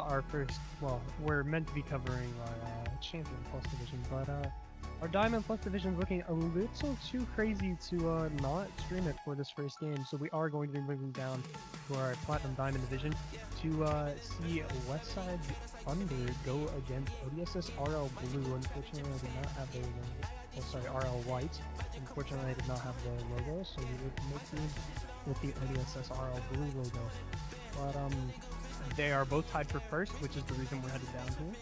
our first, well, we're meant to be covering our Champion Plus division, but our Diamond Plus division is looking a little too crazy to not stream it for this first game, so we are going to be moving down to our Platinum Diamond division to see Westside Thunder go against ODSS RL Blue. Unfortunately, I did not have the oh, sorry, RL White. Unfortunately, I did not have the logo, so we would make team with the ODSS RL Blue logo. But they are both tied for first, which is the reason we're headed down here.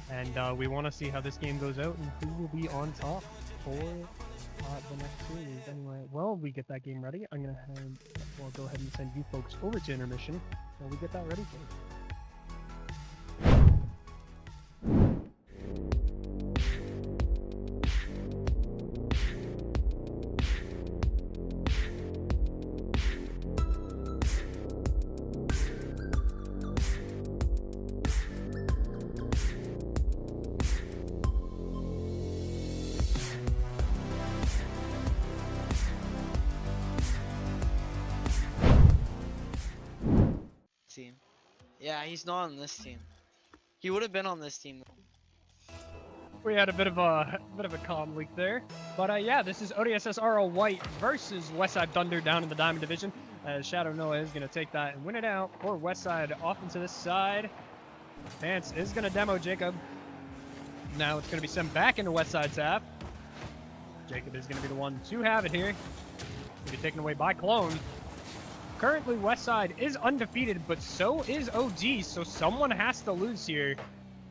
And we want to see how this game goes out and who will be on top for the next series. Anyway, while we get that game ready, I'm gonna go ahead and send you folks over to intermission while we get that ready for you. Team. Yeah, he's not on this team. He would have been on this team though. We had a bit of a comm leak there, but yeah, this is ODSS RL White versus Westside Thunder down in the Diamond Division. Shadow Noah is gonna take that and win it out for Westside off into this side. Vance is gonna demo Jacob. Now it's gonna be sent back into Westside's half. Jacob is gonna be the one to have it here. Gonna be taken away by Clone. Currently, Westside is undefeated, but so is OG, so someone has to lose here.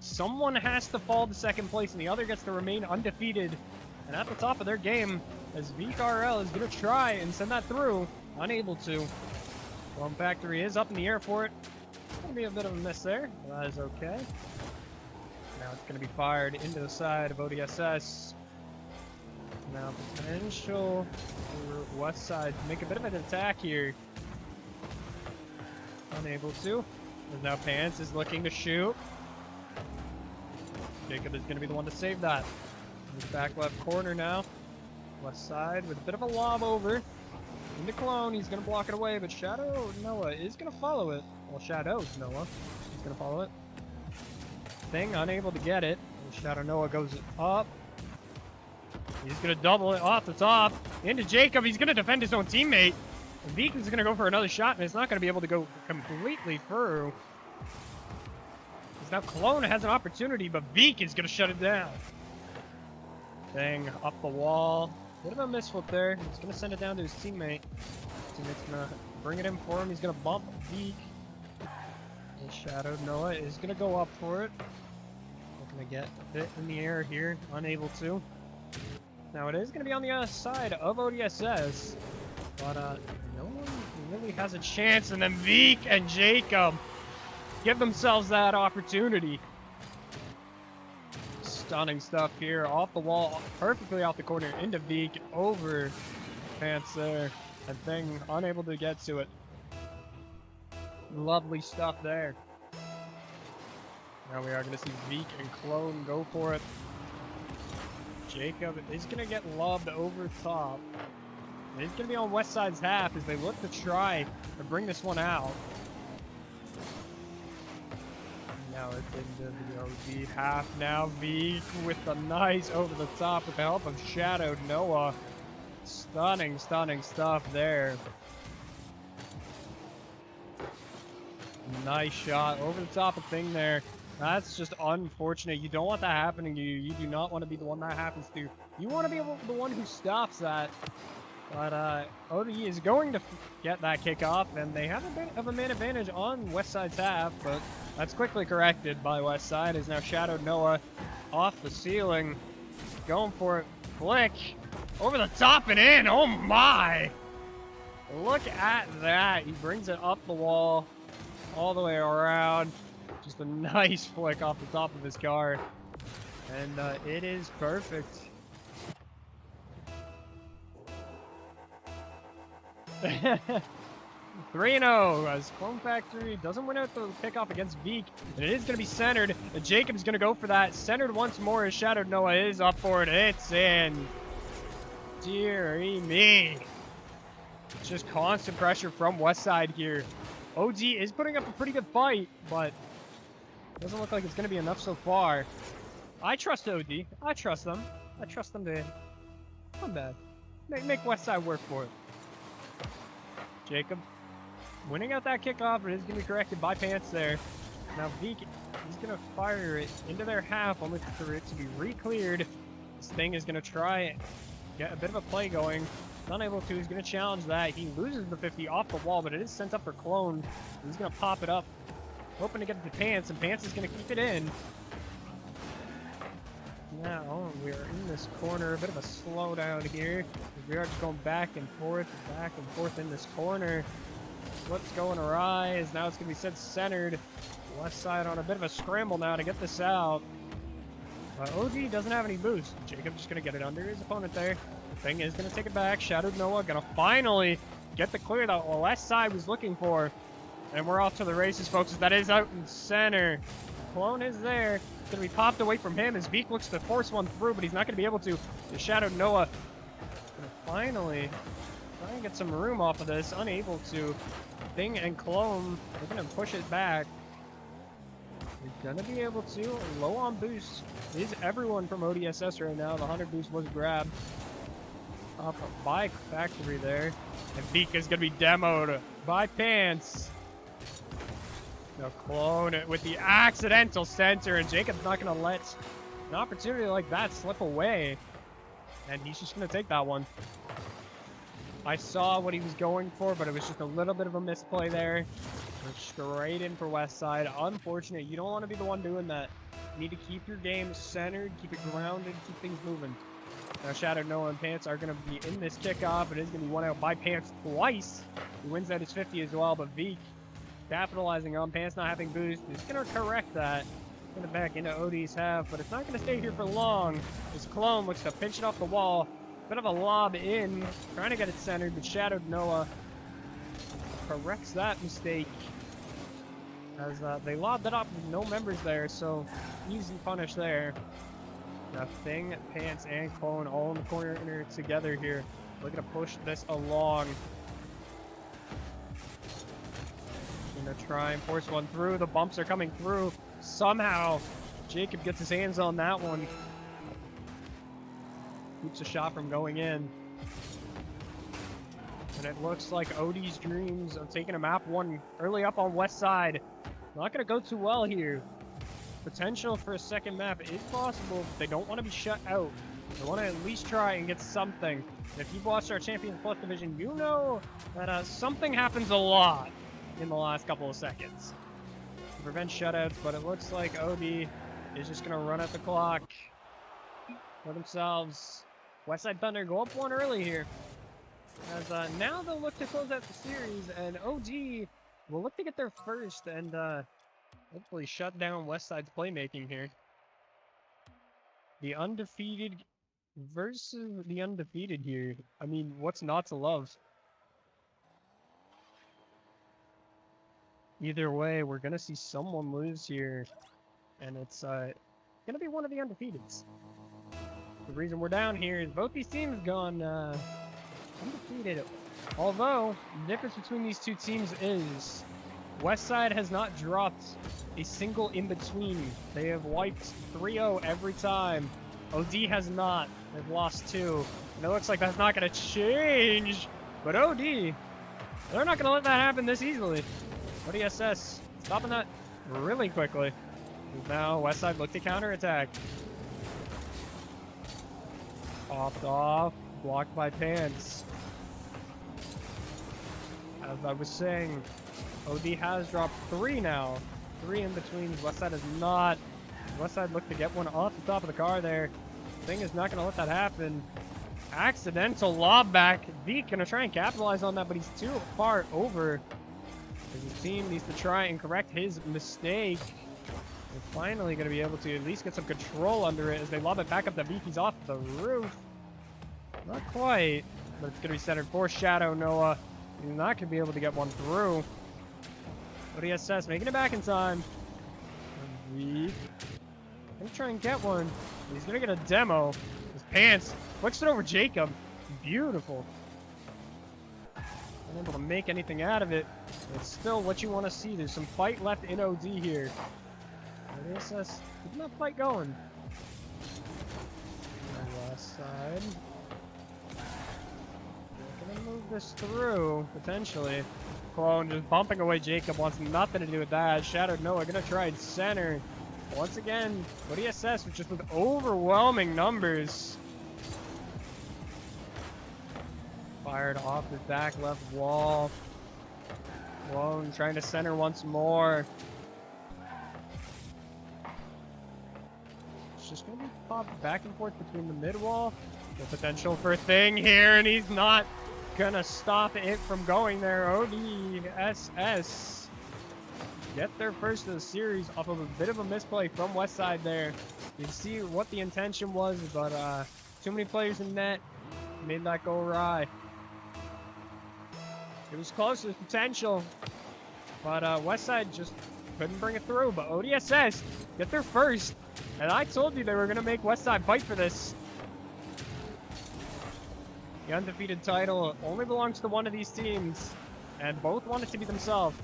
Someone has to fall to second place, and the other gets to remain undefeated. And at the top of their game, as VRL is going to try and send that through, unable to. Plum Factory is up in the air for it. Going to be a bit of a miss there, but that is okay. Now it's going to be fired into the side of ODSS. Now potential for Westside to make a bit of an attack here. Unable to. And now Pants is looking to shoot. Jacob is going to be the one to save that. He's back left corner now. West side with a bit of a lob over. Into Clone. He's going to block it away, but Shadow Noah is going to follow it. Well, Shadow Noah is going to follow it. Thing unable to get it. And Shadow Noah goes up. He's going to double it off the top. Into Jacob. He's going to defend his own teammate. Beacon's going to go for another shot, and it's not going to be able to go completely through. Because now Clone has an opportunity, but Beacon's going to shut it down. Thing up the wall. Bit of a misflip there. He's going to send it down to his teammate. Teammate's going to bring it in for him. He's going to bump Beak. And Shadow Noah is going to go up for it. Looking to get a bit in the air here. Unable to. Now it is going to be on the other side of ODSS. But no one really has a chance, and then Veek and Jacob give themselves that opportunity. Stunning stuff here, off the wall, perfectly off the corner, into Veek, over Pants there, and Thing unable to get to it. Lovely stuff there. Now we are going to see Veek and Clone go for it. Jacob is going to get lobbed over top. He's going to be on Westside's half as they look to try to bring this one out. Now it's into the OG half now. Veek with the nice over the top with the help of Shadow Noah. Stunning, stunning stuff there. Nice shot over the top of Thing there. That's just unfortunate. You don't want that happening to you. You do not want to be the one that happens to. You want to be the one who stops that. But ODE is going to get that kick off, and they have a bit of a man advantage on Westside's half, but that's quickly corrected by Westside, as now Shadow Noah off the ceiling, going for it, flick, over the top and in, oh my! Look at that, he brings it up the wall, all the way around, just a nice flick off the top of his car, and it is perfect. 3-0 as Clone Factory doesn't win out the pickoff against Veek, and it is going to be centered. Jacob's going to go for that. Centered once more as Shadow Noah is up for it. It's in. Deary me. It's just constant pressure from Westside here. OG is putting up a pretty good fight, but Doesn't look like it's going to be enough so far. I trust OD. I trust them. I trust them to... Not bad. Make Westside work for it. Jacob winning out that kickoff, but it is going to be corrected by Pants there. Now Veek, he's going to fire it into their half, only for it to be re-cleared. This thing is going to try and get a bit of a play going. He's unable to. He's going to challenge that. He loses the 50 off the wall, but it is sent up for Clone. He's going to pop it up, hoping to get it to Pants, and Pants is going to keep it in. Now we are in this corner, a bit of a slowdown here. We are just going back and forth in this corner. What's going awry is now it's going to be set centered. West side on a bit of a scramble now to get this out. OG doesn't have any boost. Jacob's just going to get it under his opponent there. The thing is going to take it back. Shadowed Noah going to finally get the clear that West side was looking for. And we're off to the races, folks. That is out in center. Clone is there. It's going to be popped away from him as Veek looks to force one through, but he's not going to be able to. The Shadowed Noah going to finally try and get some room off of this. Unable to. Thing and Clone, they're going to push it back. We're going to be able to. Low on boost is everyone from ODSS right now. The 100 boost was grabbed off a bike factory there. And Veek is going to be demoed by Pants. No, Clone with the accidental center, and Jacob's not going to let an opportunity like that slip away. And he's just going to take that one. I saw what he was going for, but it was just a little bit of a misplay there. Straight in for Westside. Unfortunate. You don't want to be the one doing that. You need to keep your game centered, keep it grounded, keep things moving. Now Shadowed Noah and Pants are going to be in this kickoff. It is going to be won out by Pants twice. He wins at his 50 as well, but Veek capitalizing on Pants not having boost is going to correct that. Going to back into OD's half, but it's not going to stay here for long. This Clone looks to pinch it off the wall. Bit of a lob in, trying to get it centered, but Shadowed Noah corrects that mistake. As they lobbed it up with no members there, so easy punish there. Now Thing, Pants, and Clone all in the corner together here. Looking to push this along. Gonna try and force one through. The bumps are coming through. Somehow, Jacob gets his hands on that one. Keeps a shot from going in. And it looks like OD's dreams of taking a map one early up on West Side. Not going to go too well here. Potential for a second map is possible, but they don't want to be shut out. They want to at least try and get something. And if you've watched our Champions Plus division, you know that something happens a lot in the last couple of seconds to prevent shutouts, but it looks like OD is just going to run at the clock for themselves. Westside Thunder go up one early here. As now they'll look to close out the series, and OG will look to get their first and hopefully shut down Westside's playmaking here. The undefeated versus the undefeated here. I mean, what's not to love? Either way, we're going to see someone lose here, and it's going to be one of the undefeateds. The reason we're down here is both these teams gone undefeated. Although, the difference between these two teams is Westside has not dropped a single in-between. They have wiped 3-0 every time. OD has not. They've lost 2. And it looks like that's not going to change. But OD, they're not going to let that happen this easily. ODSS stopping that really quickly. Now Westside look to counterattack. Popped off, blocked by Pants. As I was saying, OD has dropped 3 now. 3 in between. Westside is not. Westside looked to get one off the top of the car there. Thing is not going to let that happen. Accidental lob back. Veek going to try and capitalize on that, but he's too far over. His team needs to try and correct his mistake. They're finally going to be able to at least get some control under it as they lob it back up to Veek. He's off the roof. Not quite, but it's going to be centered for Shadowed Noah. He's not going to be able to get one through. ODSS making it back in time. Veek. Gonna try and get one. He's going to get a demo. His Pants flicks it over Jacob. Beautiful. Unable to make anything out of it. It's still what you want to see. There's some fight left in OD here. OSS keeping that fight going. On the west side. They're gonna move this through, potentially. Clone just bumping away Jacob, wants nothing to do with that. Shadowed Noah gonna try and center. Once again, ODSS just with overwhelming numbers. Fired off the back left wall. Clone trying to center once more. It's just gonna be popped back and forth between the mid wall. The potential for a thing here, and he's not gonna stop it from going there. ODSS get their first of the series off of a bit of a misplay from Westside there. You can see what the intention was, but too many players in net made that go awry. It was close to potential, but Westside just couldn't bring it through. But ODSS get their first, and I told you they were gonna make Westside fight for this. The undefeated title only belongs to one of these teams, and both want it to be themselves.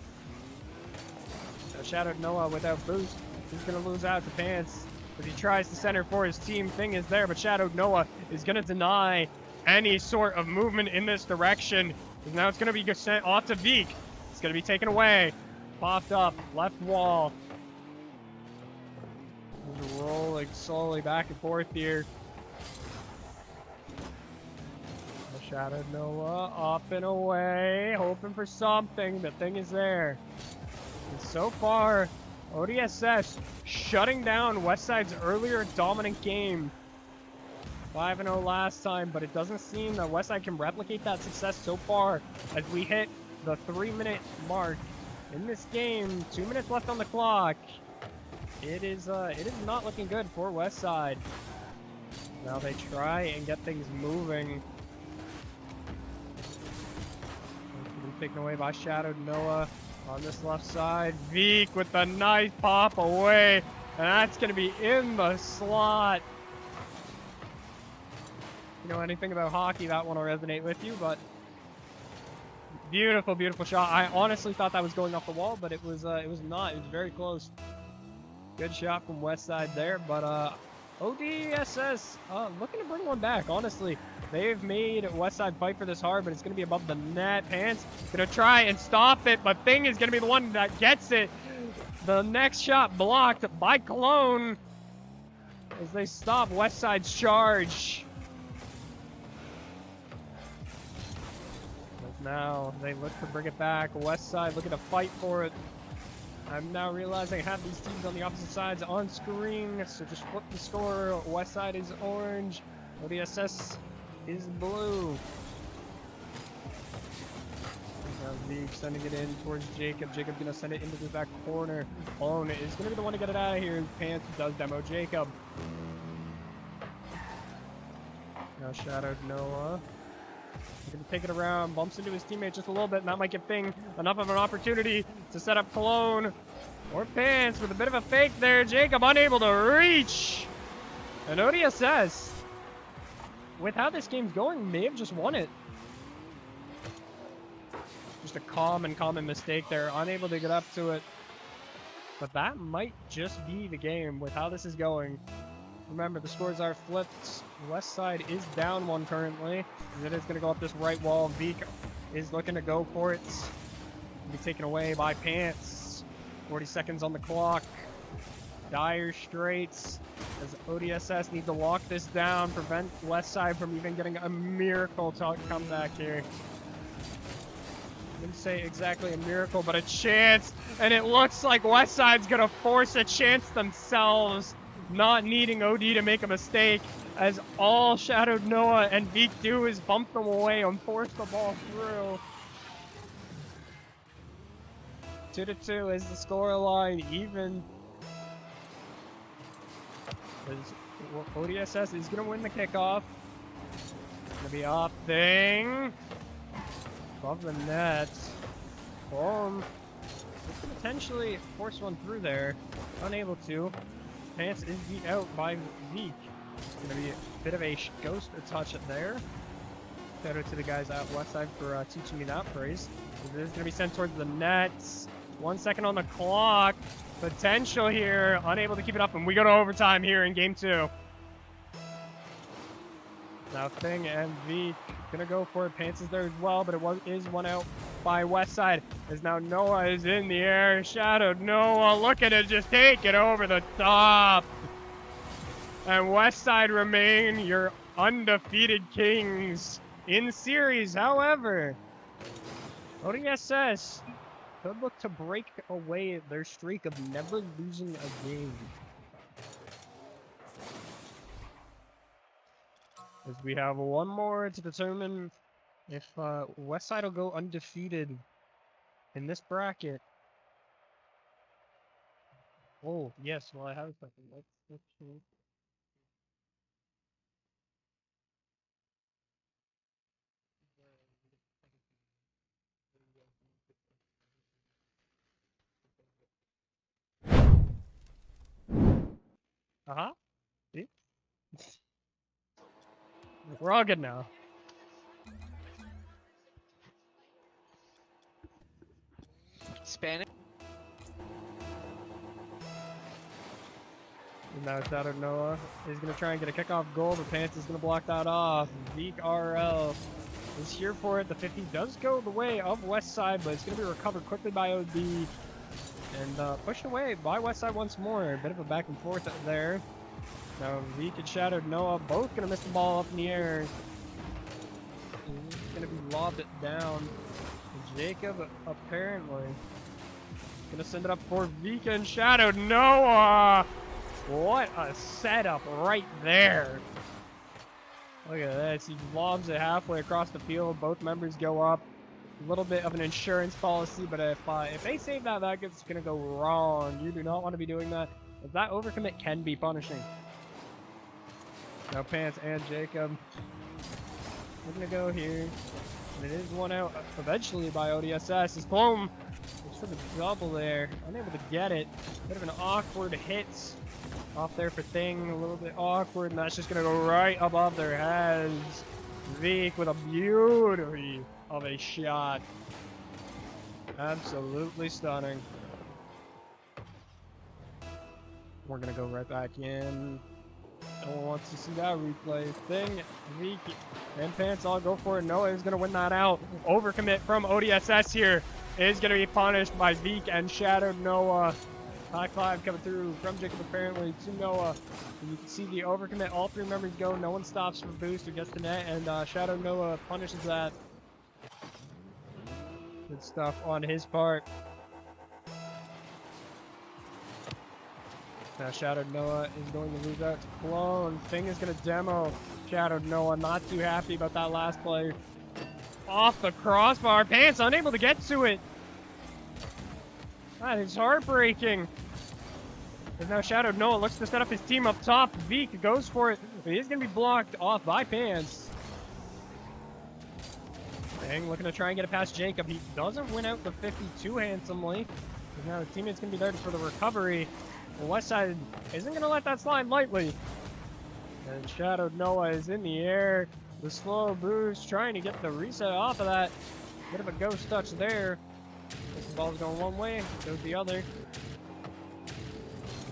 So Shadowed Noah without boost, he's gonna lose out to Pants. But he tries to center for his team. Thing is there, but Shadowed Noah is gonna deny any sort of movement in this direction. Because now it's gonna be sent off to Veek. It's gonna be taken away. Popped up, left wall. He's rolling slowly back and forth here. Shadowed Noah up and away, hoping for something. The thing is there. And so far, ODSS shutting down Westside's earlier dominant game. 5-0 last time, but it doesn't seem that Westside can replicate that success so far as we hit the 3-minute mark in this game. 2 minutes left on the clock. It is not looking good for Westside. Now they try and get things moving. Taken away by Shadowed Noah on this left side. Veek with the nice pop away, and that's going to be in the slot. If you know anything about hockey, that one will resonate with you, but beautiful, beautiful shot. I honestly thought that was going off the wall, but it was not. It was very close. Good shot from Westside there, but ODSS looking to bring one back, honestly. They've made Westside fight for this hard, but it's going to be above the net. Pants going to try and stop it, but Thing is going to be the one that gets it. The next shot blocked by Cologne as they stop Westside's charge. As now they look to bring it back. Westside looking to fight for it. I'm now realizing I have these teams on the opposite sides on screen, so just flip the score. Westside is orange. ODSS is blue. Now Veek sending it in towards Jacob. Jacob gonna send it into the back corner. Clone is gonna be the one to get it out of here. Pants does demo Jacob. Now Shadowed Noah. He's gonna take it around, bumps into his teammate just a little bit, and that might give Thing enough of an opportunity to set up Cologne. Or Pants with a bit of a fake there. Jacob unable to reach. And ODSS, with how this game's going, may have just won it. Just a common mistake there. Unable to get up to it. But that might just be the game with how this is going. Remember, the scores are flipped. Westside is down one currently. And it is going to go up this right wall. Veek is looking to go for it. Be taken away by Pants. 40 seconds on the clock. Dire straits as ODSS need to lock this down, prevent Westside from even getting a miracle comeback here. I wouldn't say exactly a miracle, but a chance. And it looks like Westside's gonna force a chance themselves, not needing OD to make a mistake, as all Shadowed Noah and Veek do is bump them away and force the ball through. 2-2 is the scoreline, even. ODSS is going to win the kickoff. Going to be off Thing. Above the net. Boom. Could potentially force one through there. Unable to. Pants is beat out by Veek. Going to be a bit of a ghost touch there. Shout out to the guys at Westside for teaching me that phrase. This is going to be sent towards the net. 1 second on the clock. Potential here. Unable to keep it up, and we go to overtime here in game 2. Now Thing and V gonna go for it. Pants is there as well, but it is one out by Westside. As now Noah is in the air. Shadowed Noah looking to just take it over the top. And Westside remain your undefeated kings in series. However, ODSS could look to break away their streak of never losing a game. As we have one more to determine if Westside will go undefeated in this bracket. Oh, yes, well, I have something. Let's see. Uh-huh. See? We're all good now. Spanish. And now Shadow Noah is going to try and get a kickoff goal, but Pants is going to block that off. Zeke RL is here for it. The 50 does go the way of Westside, but it's going to be recovered quickly by OD. And pushed away by Westside once more. A bit of a back and forth there. Now Zeke and Shadowed Noah both going to miss the ball up in the air. He's going to be lobbed down. Jacob apparently going to send it up for Vika and Shadowed Noah. What a setup right there. Look at this. He lobs it halfway across the field. Both members go up. A little bit of an insurance policy, but if they save that, that's going to go wrong. You do not want to be doing that. If that overcommit can be punishing. Now Pants and Jacob. We're going to go here. And it is one out eventually by ODSS. His Clone looks for the double there. Unable to get it. Bit of an awkward hit off there for Thing. A little bit awkward, and that's just going to go right above their heads. Zeke with a beauty of a shot. Absolutely stunning. We're going to go right back in. No one wants to see that replay. Thing, Zeke, and Pants all go for it. Noah is going to win that out. Overcommit from ODSS here is going to be punished by Zeke and Shadowed Noah. High 5 coming through from Jacob apparently to Noah. And you can see the overcommit. All 3 members go. No one stops for boost or gets the net. And Shadowed Noah punishes that. Good stuff on his part. Now Shadowed Noah is going to lose out to Clone. Thing is going to demo Shadowed Noah. Not too happy about that last play. Off the crossbar. Pants unable to get to it. That is heartbreaking. And now Shadowed Noah looks to set up his team up top. Veek goes for it. But he's going to be blocked off by Pants. Thing looking to try and get it past Jacob. He doesn't win out the 52 handsomely. And now the teammate's going to be there for the recovery. Westside isn't going to let that slide lightly. And Shadowed Noah is in the air. The slow boost, trying to get the reset off of that. Bit of a ghost touch there. The ball's going one way, goes the other.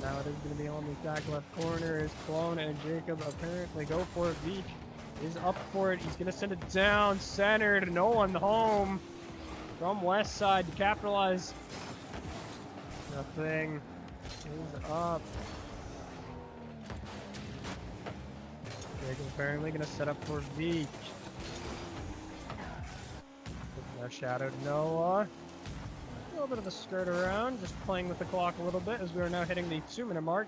Now it is going to be on the back left corner. Is Clone and Jacob apparently go for it. Beach is up for it. He's going to send it down, centered. No one home from Westside to capitalize. Nothing. Is up. Jacob apparently going to set up for Veek. Now Shadowed Noah. A little bit of a skirt around, just playing with the clock a little bit as we are now hitting the 2-minute mark.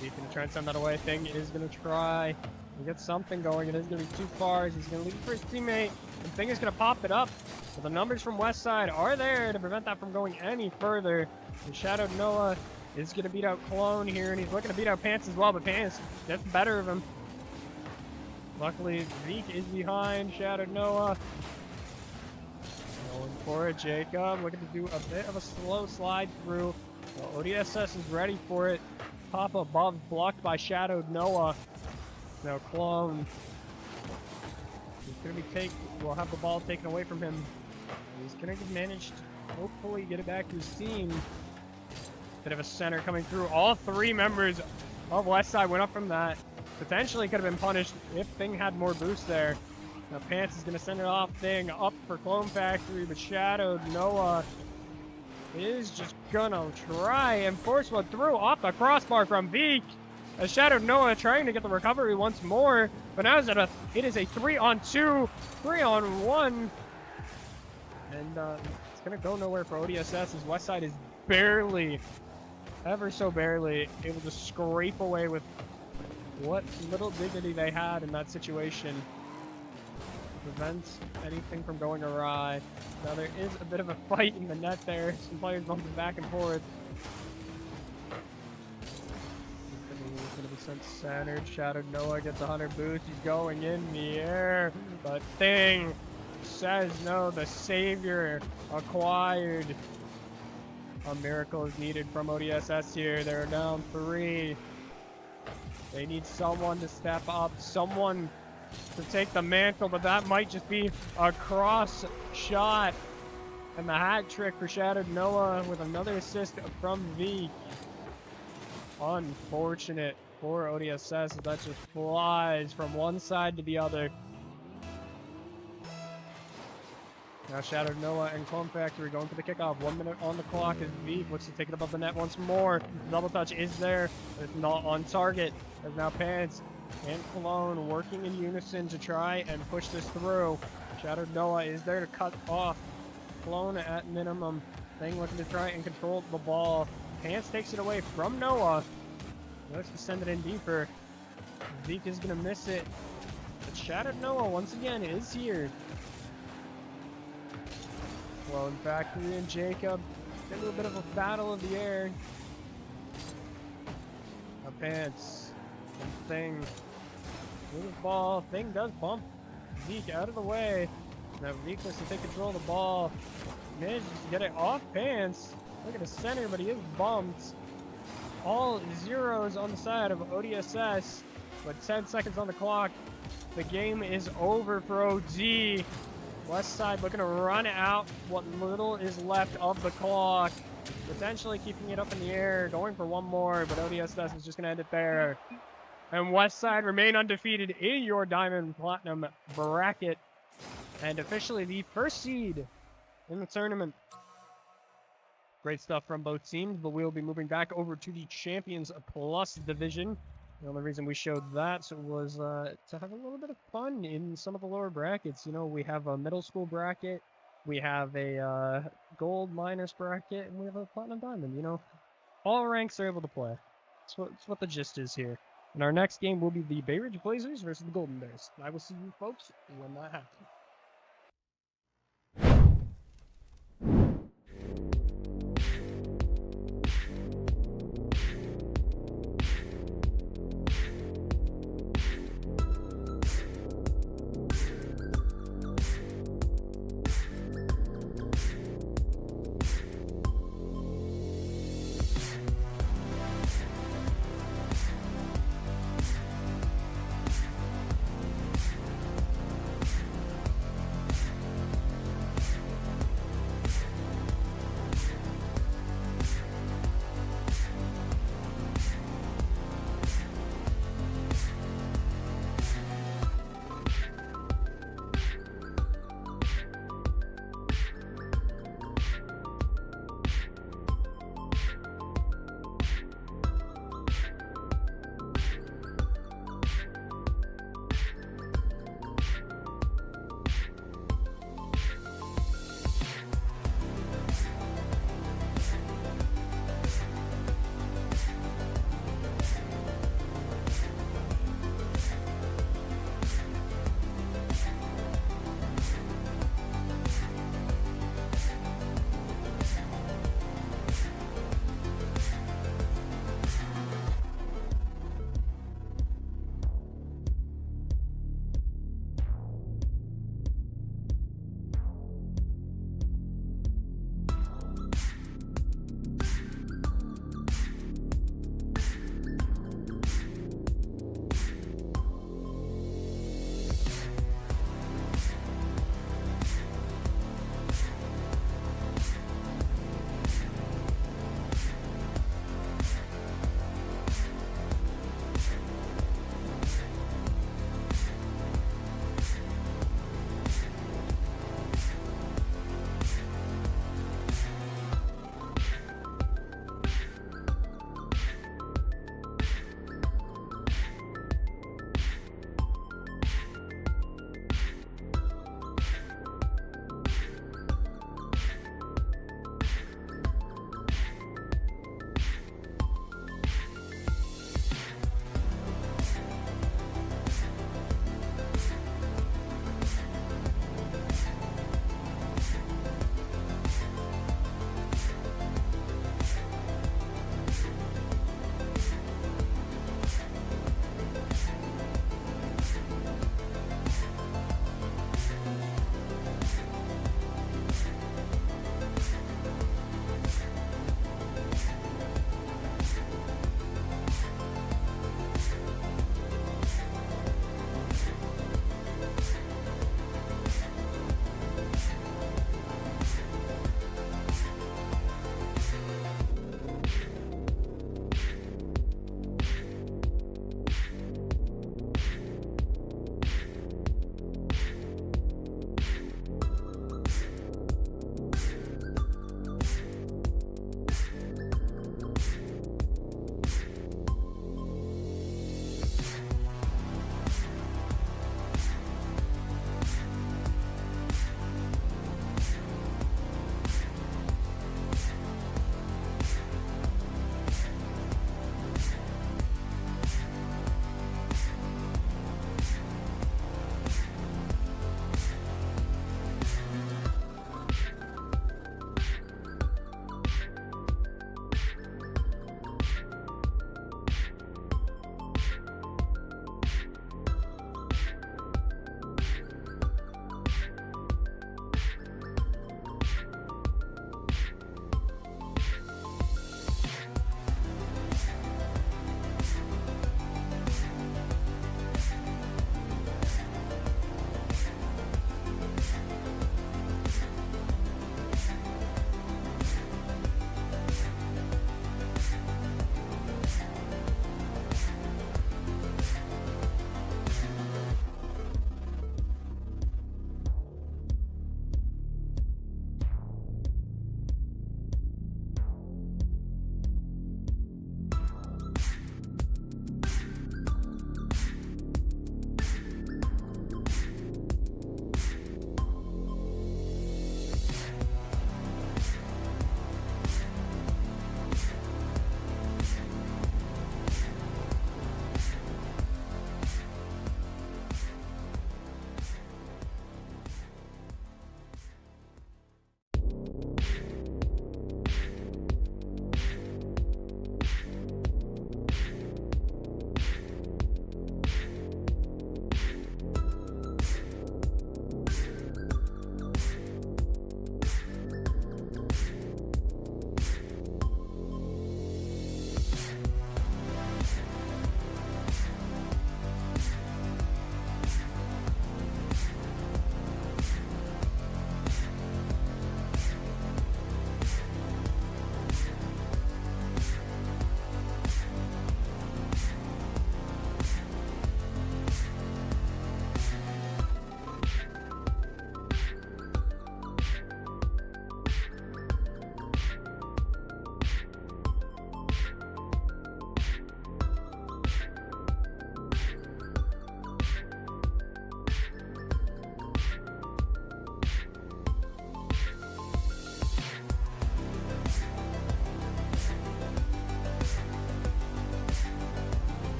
Veek going to try and send that away. Thing is going to try to get something going. It is going to be too far as he's going to leave it for his teammate. And Thing is going to pop it up. But the numbers from Westside are there to prevent that from going any further. And Shadowed Noah is going to beat out Clone here, and he's looking to beat out Pants as well, but Pants gets the better of him. Luckily, Zeke is behind Shadowed Noah. Going for it, Jacob looking to do a bit of a slow slide through. Well, ODSS is ready for it. Pop above, blocked by Shadowed Noah. Now Clone. He's going to be we'll have the ball taken away from him He's gonna manage to hopefully get it back to his team. Bit of a center coming through. All three members of Westside went up from that. Potentially could have been punished if Thing had more boost there. Now Pants is gonna send it off. Thing up for Clone Factory, but Shadowed Noah is just gonna try and force one through off the crossbar from Veek. As Shadowed Noah trying to get the recovery once more, but now it is a 3-on-2, 3-on-1. And it's gonna go nowhere for ODSS as Westside is barely, ever so barely, able to scrape away with what little dignity they had in that situation. Prevents anything from going awry. Now there is a bit of a fight in the net there. Some players bumping back and forth. He's gonna be sent centered. Shadowed Noah gets 100 boost. He's going in the air. But Thing says no. The savior acquired. A miracle is needed from ODSS here. They're down 3. They need someone to step up. Someone to take the mantle, but that might just be a cross shot. And the hat trick for Shadowed Noah with another assist from V. Unfortunate for ODSS as that just flies from one side to the other. Now Shadowed Noah and Clone Factory going for the kickoff. 1 minute on the clock as V looks to take it above the net once more. Double touch is there, but it's not on target. As now Pants and Clone working in unison to try and push this through. Shadowed Noah is there to cut off Clone at minimum. Thing looking to try and control the ball. Pants takes it away from Noah. Looks to send it in deeper. Zeke is going to miss it. But Shadowed Noah once again is here. Clone Factory and Jacob into a bit of a battle of the air. Now Pants and Thing with the ball. Thing does bump Zeke out of the way. Now Zeke looks to take control of the ball. Manages to get it off Pants. Look at the center, but he is bumped. All zeros on the side of ODSS. But 10 seconds on the clock. The game is over for OG. Westside looking to run out what little is left of the clock. Potentially keeping it up in the air, going for one more, but ODSS is just going to end it there. And Westside remain undefeated in your Diamond Platinum bracket. And officially the first seed in the tournament. Great stuff from both teams, but we'll be moving back over to the Champions Plus division. The only reason we showed that was to have a little bit of fun in some of the lower brackets. You know, we have a middle school bracket, we have a gold minors bracket, and we have a platinum diamond. You know, all ranks are able to play. That's what the gist is here. And our next game will be the Bay Ridge Blazers versus the Golden Bears. I will see you folks when that happens.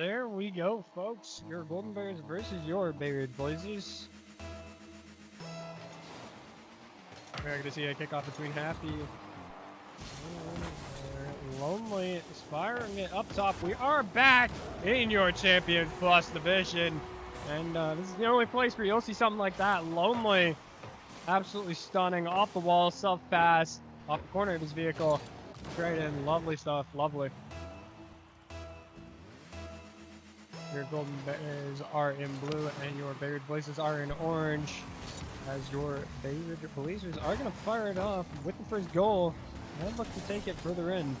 There we go, folks. Your Golden Bears versus your Bay Ridge Blazers. We're going to see a kickoff between Happy and Lonely. Is firing it up top. We are back in your Champion Plus division. And this is the only place where you'll see something like that. Lonely. Absolutely stunning. Off the wall, self-pass. Off the corner of his vehicle. Straight in. Lovely stuff. Lovely. Your Golden Bears are in blue and your Bay Ridge Blazers are in orange. As your Bay Ridge Blazers are going to fire it off with the first goal and look to take it further in.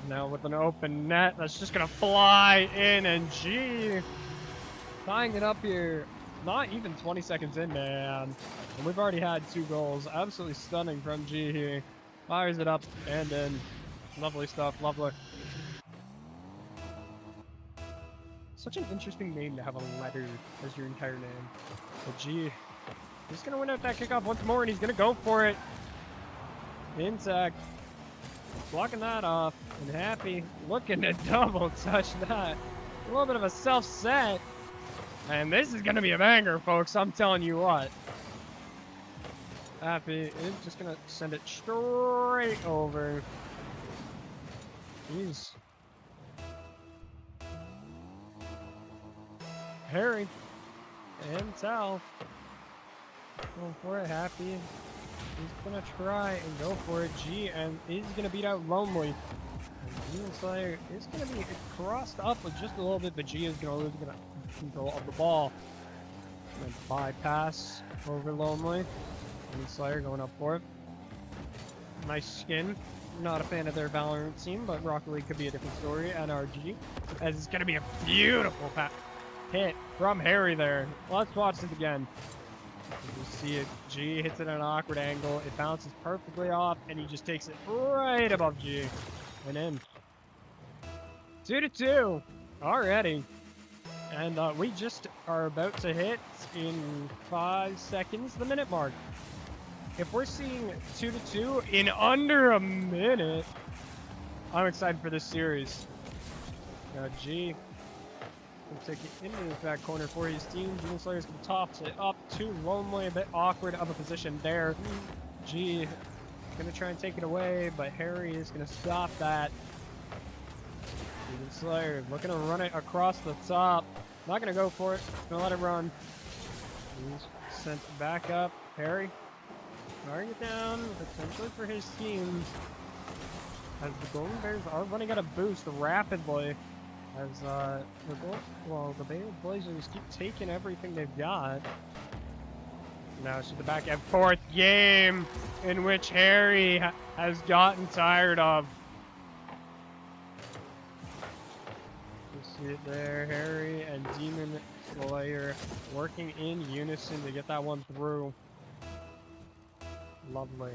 Now with an open net that's just going to fly in, and G tying it up here. Not even 20 seconds in, man. And we've already had 2 goals. Absolutely stunning from G here. Fires it up and in. Lovely stuff. Lovely. Such an interesting name to have a letter as your entire name. But G, he's going to win out that kickoff once more, and he's going to go for it. Intact. Blocking that off. And Happy looking to double touch that. A little bit of a self-set. And this is going to be a banger, folks. I'm telling you what. Happy is just going to send it straight over. Jeez. Harry and Tal going for it. Happy. He's gonna try and go for it. G and is gonna beat out Lonely. And Demon Slayer is gonna be crossed up with just a little bit, but G is gonna lose control of the ball. And bypass over Lonely. Demon Slayer going up for it. Nice skin. Not a fan of their Valorant team, but Rocket League could be a different story. NRG. As it's gonna be a beautiful hit from Harry there. Let's watch this again. You see it. G hits it at an awkward angle. It bounces perfectly off, and he just takes it right above G. And in. 2-2 already. And we just are about to hit in 5 seconds the minute mark. If we're seeing 2-2 in under a minute, I'm excited for this series. Now G will take it into the back corner for his team. Demon Slayer's going to toss it up to Lonely. A bit awkward of a position there. G going to try and take it away, but Harry is going to stop that. Demon Slayer looking to run it across the top. Not going to go for it. Going to let it run. He's sent back up. Harry firing it down, potentially for his team. As the Golden Bears are running out of boost rapidly. As the Bay Ridge Blazers keep taking everything they've got. Now it's just the back and forth game in which Harry has gotten tired of. You see it there, Harry and Demon Slayer working in unison to get that one through. Lovely.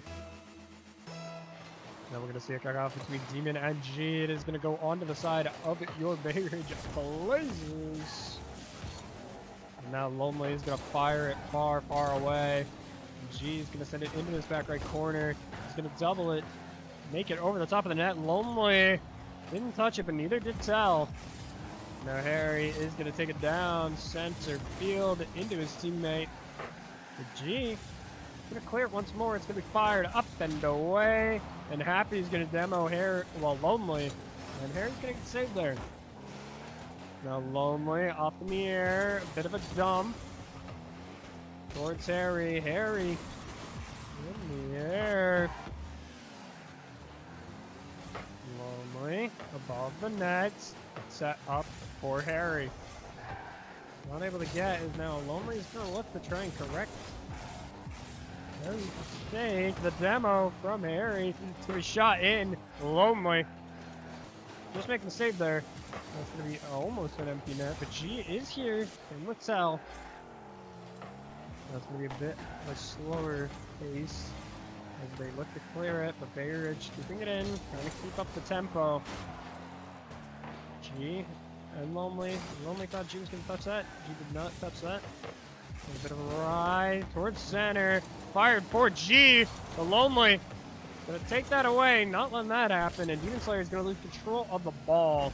Now we're going to see a kickoff between Demon and G. It is going to go onto the side of your Bay Ridge Blazers. And now Lonely is going to fire it far, far away. G is going to send it into his back right corner. He's going to double it. Make it over the top of the net. Lonely didn't touch it, but neither did Tal. Now Harry is going to take it down. Center field into his teammate. The G going to clear it once more. It's going to be fired up and away. And Happy's going to demo Harry, well, Lonely. And Harry's going to get saved there. Now Lonely up in the air. A bit of a dump. Towards Harry. Harry in the air. Lonely above the net. Set up for Harry. Not able to get is now Lonely is going to look to try and correct mistake. The demo from Harry to be shot in. Lonely just making the save there. That's going to be almost an empty net, but G is here and with Tal. That's going to be a bit of a slower pace as they look to clear it, but Bay Ridge keeping it in, trying to keep up the tempo. G and Lonely. Lonely thought G was going to touch that. G did not touch that. A bit of a ride towards center. Fired for G. The Lonely gonna take that away, not letting that happen, and Demon Slayer is gonna lose control of the ball.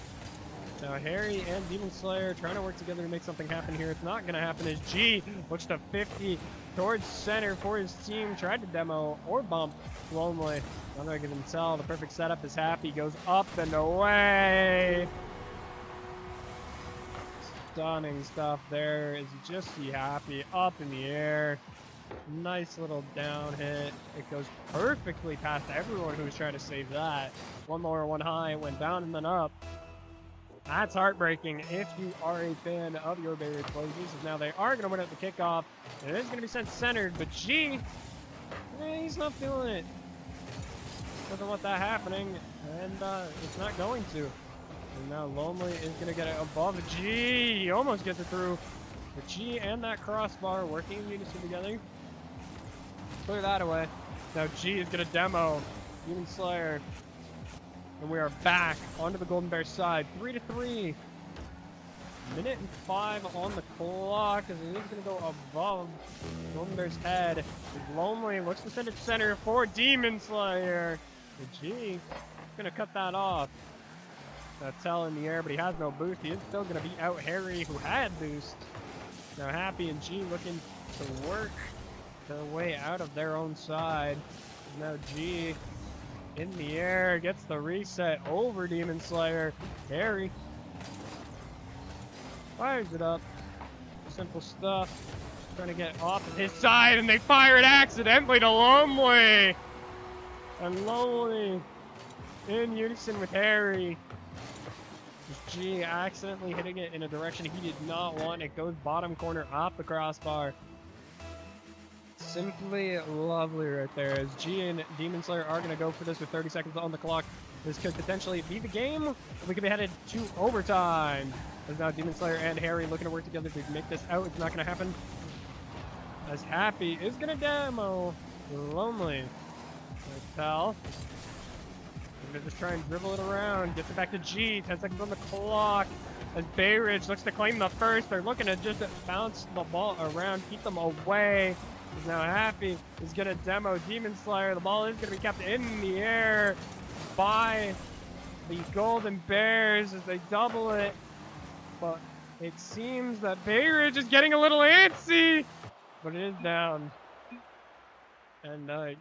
Now Harry and Demon Slayer trying to work together to make something happen here. It's not going to happen as G looks to 50 towards center for his team. Tried to demo or bump Lonely. I'm going to give him tell. The perfect setup is Happy. Goes up and away. Stunning stuff there as you just see Happy up in the air. Nice little down hit. It goes perfectly past everyone who was trying to save that. One lower, one high, went down and then up. That's heartbreaking if you are a fan of your Bay Ridge Blazers. Now they are going to win at the kickoff. It is going to be sent centered, but G, he's not feeling it. Doesn't want that happening, and it's not going to. And now Lonely is going to get it above G. He almost gets it through. But G and that crossbar working in unison together. Clear that away. Now G is going to demo Demon Slayer. And we are back onto the Golden Bears side. 3-3. Minute and 5 on the clock as it is going to go above Golden Bears' head. Lonely looks to send it center for Demon Slayer. And G going to cut that off. Tell in the air, but he has no boost. He is still going to beat out Harry, who had boost. Now Happy and G looking to work their way out of their own side. Now G in the air gets the reset over Demon Slayer. Harry fires it up. Simple stuff. Trying to get off of his side, and they fire it accidentally to Lonely. And Lonely in unison with Harry. G accidentally hitting it in a direction he did not want. It goes bottom corner off the crossbar. Simply lovely right there. As G and Demon Slayer are going to go for this with 30 seconds on the clock. This could potentially be the game. We could be headed to overtime. As now Demon Slayer and Harry looking to work together to make this out. It's not going to happen. As Happy is going to demo Lonely. Tell. They're just trying to dribble it around. Gets it back to G. 10 seconds on the clock. As Bay Ridge looks to claim the first. They're looking to just bounce the ball around. Keep them away. Is now Happy. Is going to demo Demon Slayer. The ball is going to be kept in the air by the Golden Bears as they double it. But it seems that Bay Ridge is getting a little antsy. But it is down. And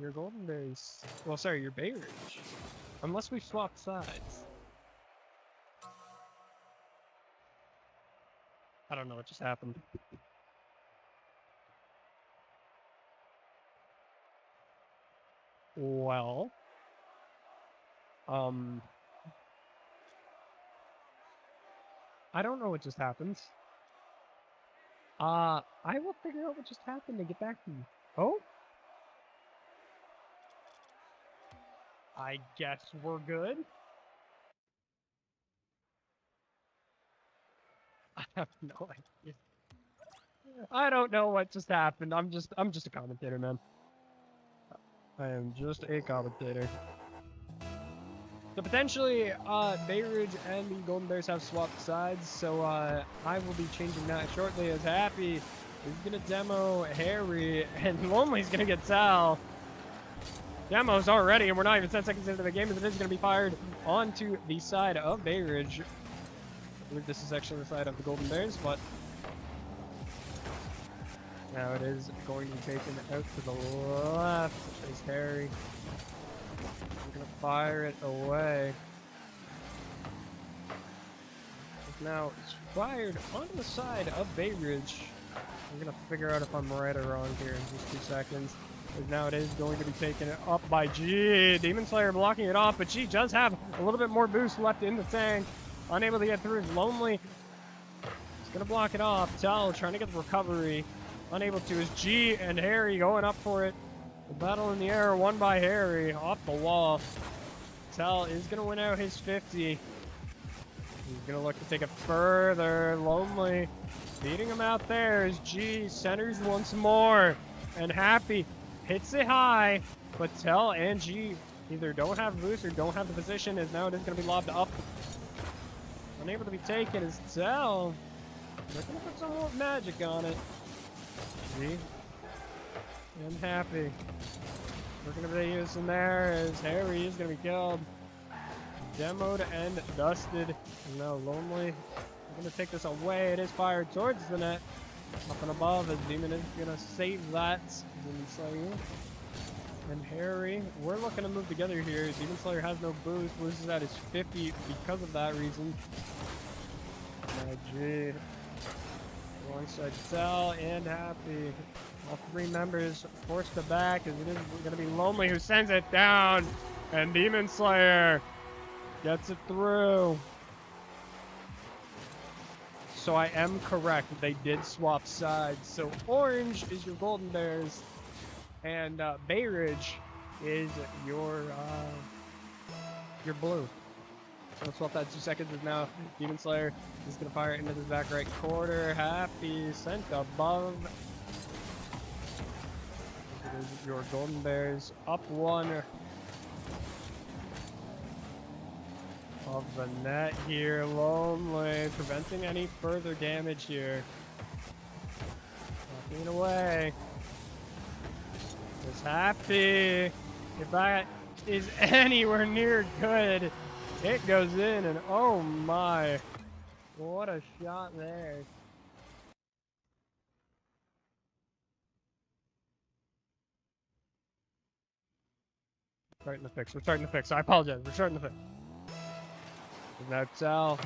your Golden Bears, well, sorry, your Bay Ridge. Unless we swap sides. I don't know what just happened. Well, I don't know what just happened. I will figure out what just happened and get back to you. Oh? I guess we're good. I have no idea. I don't know what just happened. I'm just a commentator, man. I am just a commentator. So potentially, Bay Ridge and the Golden Bears have swapped sides, so I will be changing that shortly as Happy is gonna demo Harry and Lonely's gonna get Sal. Demos already, and we're not even 10 seconds into the game, as it is going to be fired onto the side of Bay Ridge. I believe this is actually the side of the Golden Bears, but now it is going to be taken out to the left. Is Harry. We're going to fire it away. Now it's fired onto the side of Bay Ridge. I'm going to figure out if I'm right or wrong here in just 2 seconds. Because now it is going to be taken up by G. Demon Slayer blocking it off, but G does have a little bit more boost left in the tank. Unable to get through. Lonely. He's going to block it off. Tell trying to get the recovery. Unable to. Is G and Harry going up for it. The battle in the air won by Harry off the wall. Tell is going to win out his 50. He's going to look to take it further. Lonely beating him out there as G centers once more. And Happy hits it high, but Tell and G either don't have boost or don't have the position, as now it is going to be lobbed up. Unable to be taken is Tell. They're going to put some more magic on it. G and Happy. We're going to be using there as Harry is going to be killed. demoed and dusted. And now Lonely, we're gonna take this away. It is fired towards the net. Up and above as Demon is gonna save that. Demon Slayer. And Harry, we're looking to move together here. Demon Slayer has no boost, loses at his 50 because of that reason. G. Alongside Cell and Happy. All three members forced to back as it is going to be Lonely who sends it down. And Demon Slayer gets it through. So I am correct. They did swap sides. So Orange is your Golden Bears. And Bay Ridge is your blue. So swap that 2 seconds is now Demon Slayer is going to fire into the back right corner. Happy sent above. It is your Golden Bears up 1 of the net here. Lonely preventing any further damage here. Knocking it away. Is Happy. If that is anywhere near good, it goes in, and oh my, what a shot there. Starting to fix, we're starting to fix. I apologize, we're starting to fix. That's Al.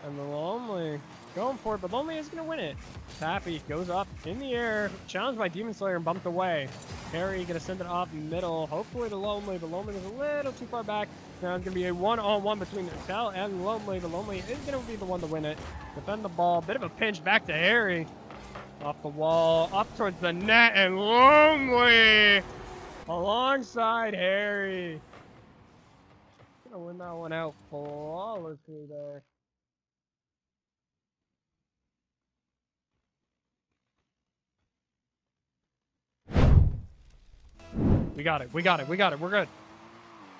And the Lonely going for it, but Lonely is going to win it. Happy goes up in the air, challenged by Demon Slayer and bumped away. Harry going to send it off middle, hopefully to Lonely, but Lonely is a little too far back. Now it's going to be a one-on-one between Tal and Lonely, but Lonely is going to be the one to win it. Defend the ball, bit of a pinch back to Harry. Off the wall, up towards the net, and Lonely alongside Harry. Going to win that one out flawlessly there. We got it, we got it, we got it, we're good.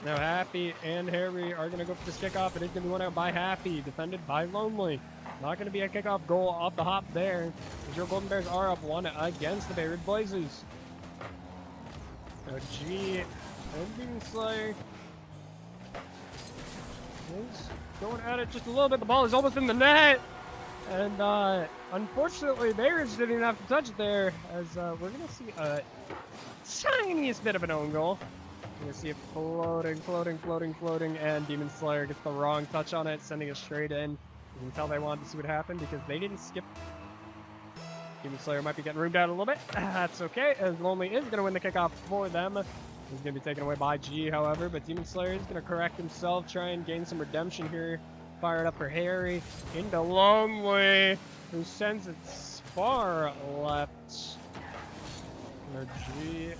Now Happy and Harry are going to go for this kickoff. It is going to be won out by Happy, defended by Lonely. Not going to be a kickoff goal off the hop there. As your Golden Bears are up 1 against the Bay Ridge Blazers. Now G and Demon Slayer is going at it just a little bit. The ball is almost in the net. And unfortunately, Bay Ridge didn't even have to touch it there, as we're going to see a tiniest bit of an own goal. You're gonna see it floating, and Demon Slayer gets the wrong touch on it, sending it straight in. You can tell they wanted to see what happened because they didn't skip. Demon Slayer might be getting roomed out a little bit. That's okay, as Lonely is gonna win the kickoff for them. He's gonna be taken away by G, however, but Demon Slayer is gonna correct himself, try and gain some redemption here. Fire it up for Harry, into Lonely, who sends it far left. G is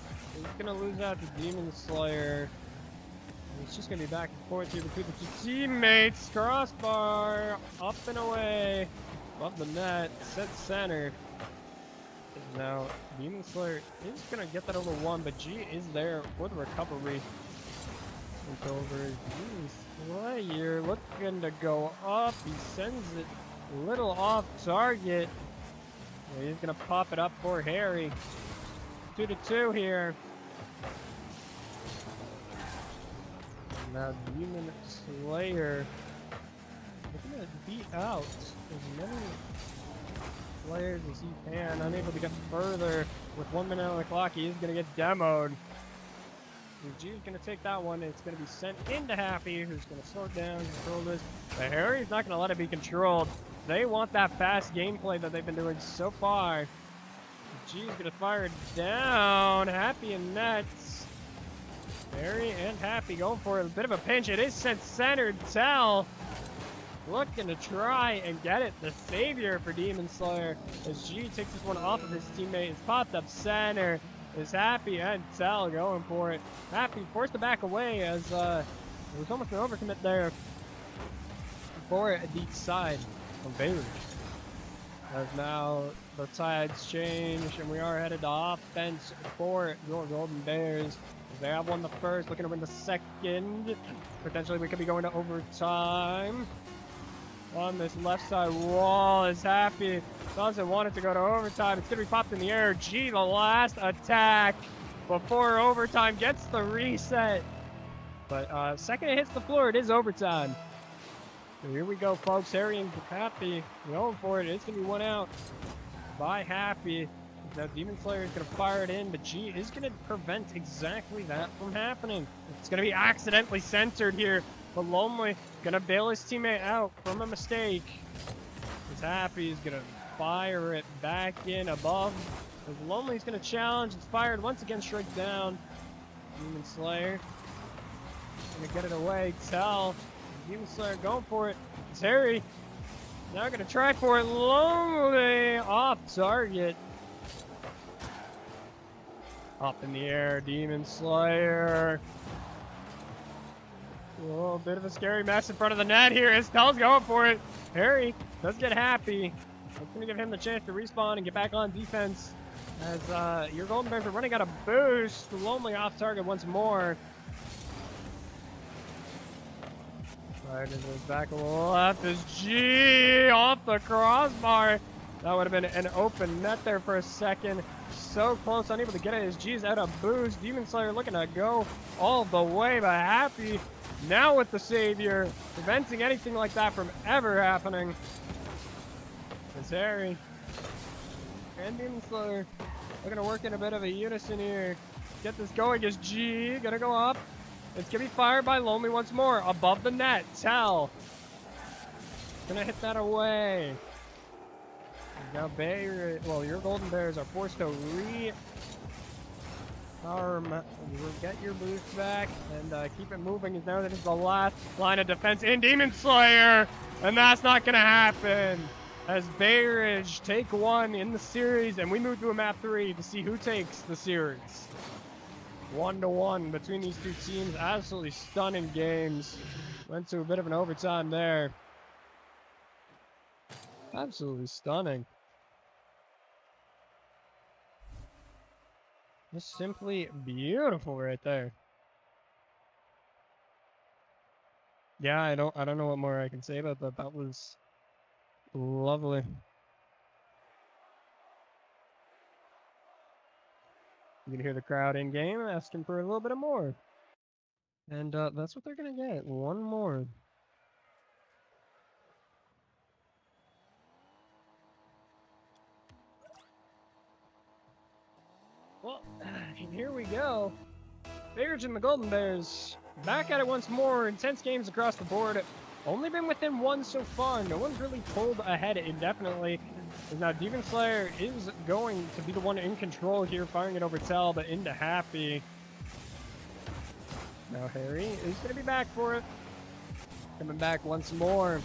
gonna lose out to Demon Slayer. It's just gonna be back and forth here between the 2 teammates. Crossbar up and away, above the net, set center. Now Demon Slayer is gonna get that over 1, but G is there for the recovery. It's over. Demon Slayer looking to go up. He sends it a little off target. He's gonna pop it up for Harry. 2-2 here. Now Demon Slayer looking to beat out as many players as he can. Unable to get further with 1 minute on the clock. He is going to get demoed. G is going to take that one. It's going to be sent into Happy, who's going to slow it down, control this. But Harry's not going to let it be controlled. They want that fast gameplay that they've been doing so far. G is going to fire it down. Happy and nets. Harry and Happy going for a bit of a pinch. It is sent centered. Tell looking to try and get it. The savior for Demon Slayer as G takes this one off of his teammate. It's popped up center. Is Happy and Tell going for it. Happy forced to back away as it was almost an overcommit there for the side of Bay Ridge. As now the tides change and we are headed to offense for your Golden Bears. They have won the first, looking to win the second. Potentially we could be going to overtime. On this left side wall is Happy. Doesn't want it to go to overtime. It's going to be popped in the air. G, the last attack before overtime gets the reset. But second it hits the floor, it is overtime. So here we go, folks. Harry and Happy going for it. It's going to be one out by Happy. Now Demon Slayer is going to fire it in, but G is going to prevent exactly that from happening. It's going to be accidentally centered here, but Lonely going to bail his teammate out from a mistake. As Happy is going to fire it back in above. As Lonely's going to challenge. It's fired once again, straight down. Demon Slayer going to get it away. Tell. Demon Slayer going for it. It's Harry. Now going to try for it. Lonely off target. Up in the air, Demon Slayer. A little bit of a scary mess in front of the net here as Tell's going for it. Harry does get Happy. That's going to give him the chance to respawn and get back on defense. As your Golden Bears are running out of boost. Lonely off target once more. Right, it goes back left as G off the crossbar. That would have been an open net there for a second. So close, unable to get it as G's out of boost. Demon Slayer looking to go all the way, but Happy now with the savior, preventing anything like that from ever happening. It's Harry and Demon Slayer looking to work in a bit of a unison here. Get this going as G gonna go up. It's gonna be fired by Lonely once more above the net. Tell gonna hit that away. Now your Golden Bears are forced to get your boost back and keep it moving. As now that is the last line of defense in Demon Slayer, and that's not gonna happen. As Bay Ridge take one in the series, and we move to a map 3 to see who takes the series. 1-1 between these two teams. Absolutely stunning games. Went to a bit of an overtime there. Absolutely stunning. Just simply beautiful right there. Yeah, I don't know what more I can say about that. That was lovely. You can hear the crowd in game asking for a little bit of more. And that's what they're gonna get. One more. Well, here we go. Bears and the Golden Bears back at it once more. Intense games across the board. Only been within one so far. No one's really pulled ahead indefinitely. Now Demon Slayer is going to be the one in control here, firing it over Tell, but into Happy. Now Harry is going to be back for it. Coming back once more.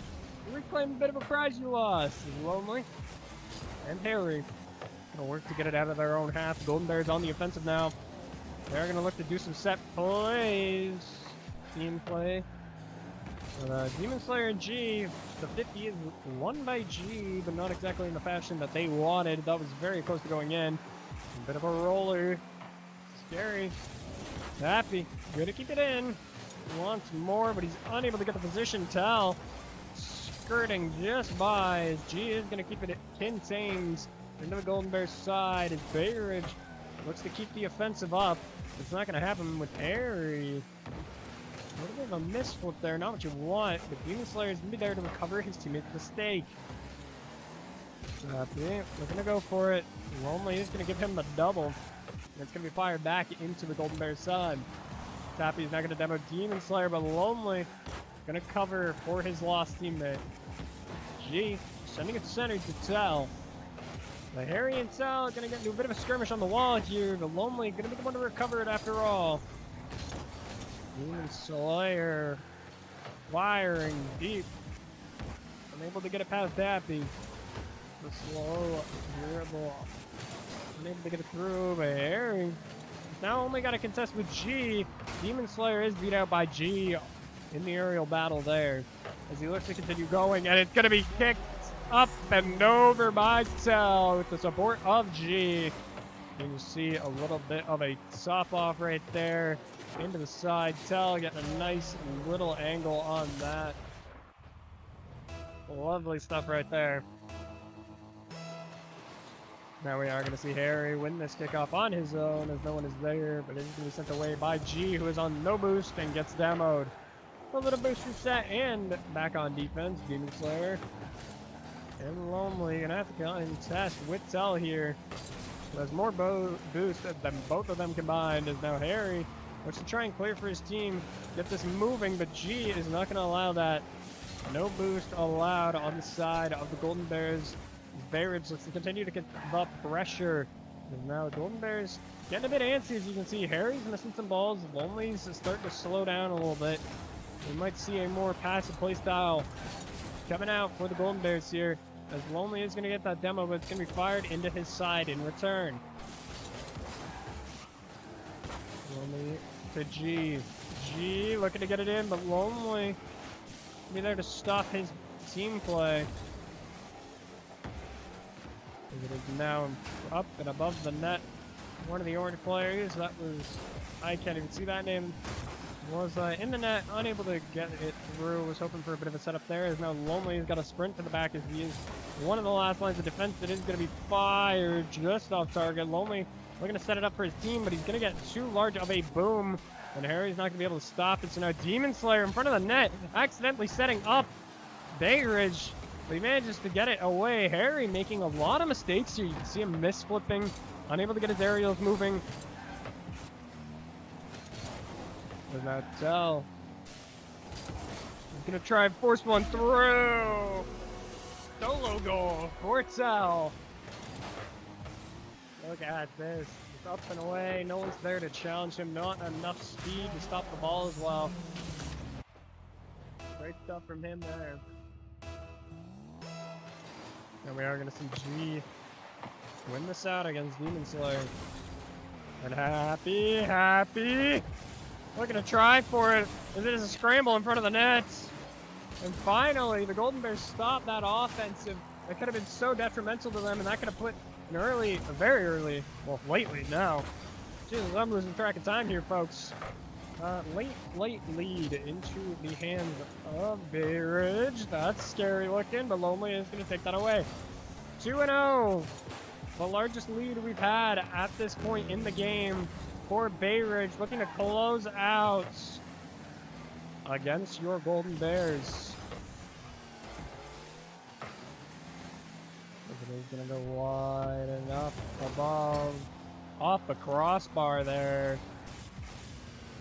Reclaim a bit of a prize you lost. Lonely and Harry gonna work to get it out of their own half. Golden Bears on the offensive now. They're gonna look to do some set plays. Team play. But Demon Slayer and G, the 50 is won by G, but not exactly in the fashion that they wanted. That was very close to going in. A bit of a roller. Scary. Happy. Good to keep it in. Wants more, but he's unable to get the position. Tell skirting just by as G is going to keep it contained into the Golden Bears side as Bay Ridge looks to keep the offensive up. It's not going to happen with Harry. A little bit of a misflip there, not what you want, but Demon Slayer is going to be there to recover his teammate's mistake. Happy, looking to go for it. Lonely is going to give him the double. And it's going to be fired back into the Golden Bears side. Happy is not going to demo Demon Slayer, but Lonely going to cover for his lost teammate. G sending it centered to Tell. The Harry and Tell are going to get into a bit of a skirmish on the wall here, but Lonely going to be the one to recover it after all. Demon Slayer firing deep. Unable to get it past Happy. The slow dribble. Unable to get it through, but Harry now only got to contest with G. Demon Slayer is beat out by G in the aerial battle there as he looks to continue going, and it's going to be kicked up and over by Tell with the support of G. You can see a little bit of a top off right there into the side. Tell getting a nice little angle on that. Lovely stuff right there. Now we are going to see Harry win this kickoff on his own as no one is there, but it is going to be sent away by G, who is on no boost and gets demoed. A little boost reset and back on defense. Demon Slayer and Lonely going to have to contest with Tell here. There's more boost than both of them combined, as now Harry looks to try and clear for his team, get this moving, but G is not going to allow that. No boost allowed on the side of the Golden Bears. Bearage looks to continue to get the pressure. And now the Golden Bears getting a bit antsy, as you can see. Harry's missing some balls. Lonely's starting to slow down a little bit. We might see a more passive play style coming out for the Golden Bears here, as Lonely is going to get that demo, but it's going to be fired into his side in return. Lonely to G. G looking to get it in, but Lonely will be there to stop his team play. It is now up and above the net. One of the orange players, that was, I can't even see that name, was in the net, unable to get it through. Was hoping for a bit of a setup there. Is now Lonely has got a sprint to the back as he is one of the last lines of defense that is going to be fired just off target. Lonely looking to set it up for his team, but he's going to get too large of a boom, and Harry's not going to be able to stop it. So now Demon Slayer in front of the net, accidentally setting up Bay Ridge. But he manages to get it away. Harry making a lot of mistakes here. You can see him miss-flipping, unable to get his aerials moving. Does not tell. He's gonna try and force one through. Solo goal for Tell. Look at this. It's up and away. No one's there to challenge him. Not enough speed to stop the ball as well. Great stuff from him there. And we are going to see G win this out against Demon Slayer. And Happy. Looking to try for it. As it is a scramble in front of the nets. And finally, the Golden Bears stop that offensive. That could have been so detrimental to them, and that could have put a very early, well, lately now. Jesus, I'm losing track of time here, folks. Late lead into the hands of Bay Ridge. That's scary looking, but Lonely is going to take that away. 2-0. The largest lead we've had at this point in the game for Bay Ridge, looking to close out against your Golden Bears. He's going to go wide and up above, off the crossbar there.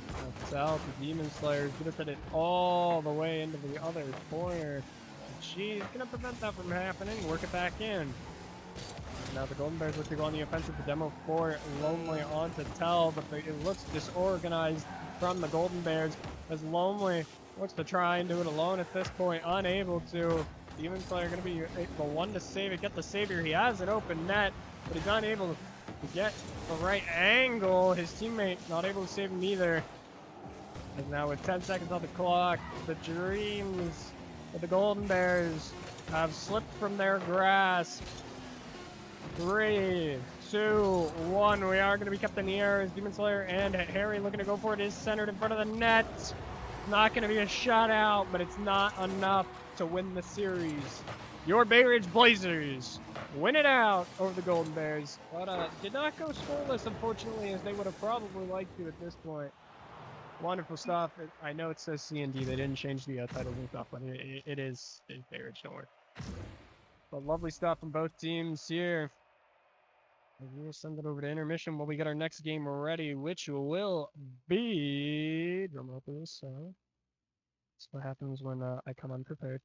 That's out. The Demon Slayer is going to put it all the way into the other corner. She's going to prevent that from happening. Work it back in. Now the Golden Bears look to go on the offensive. The demo for Lonely onto Tell, but it looks disorganized from the Golden Bears as Lonely looks to try and do it alone at this point. Unable to. Demon Slayer going to be the one to save it. Get the savior. He has an open net, but he's not able to get the right angle. His teammate not able to save him either. And now with 10 seconds on the clock, the dreams of the Golden Bears have slipped from their grasp. 3, 2, 1. We are going to be kept in the air as Demon Slayer and Harry looking to go for it is centered in front of the net. Not going to be a shutout, but it's not enough to win the series. Your Bay Ridge Blazers win it out over the Golden Bears, but did not go scoreless, unfortunately, as they would have probably liked to at this point. Wonderful stuff. I know it says C&D. They didn't change the titles and stuff, but it is Bay Ridge, don't worry. But lovely stuff from both teams here. We'll send it over to intermission while we get our next game ready, which will be... Drum roll for this. That's what happens when I come unprepared.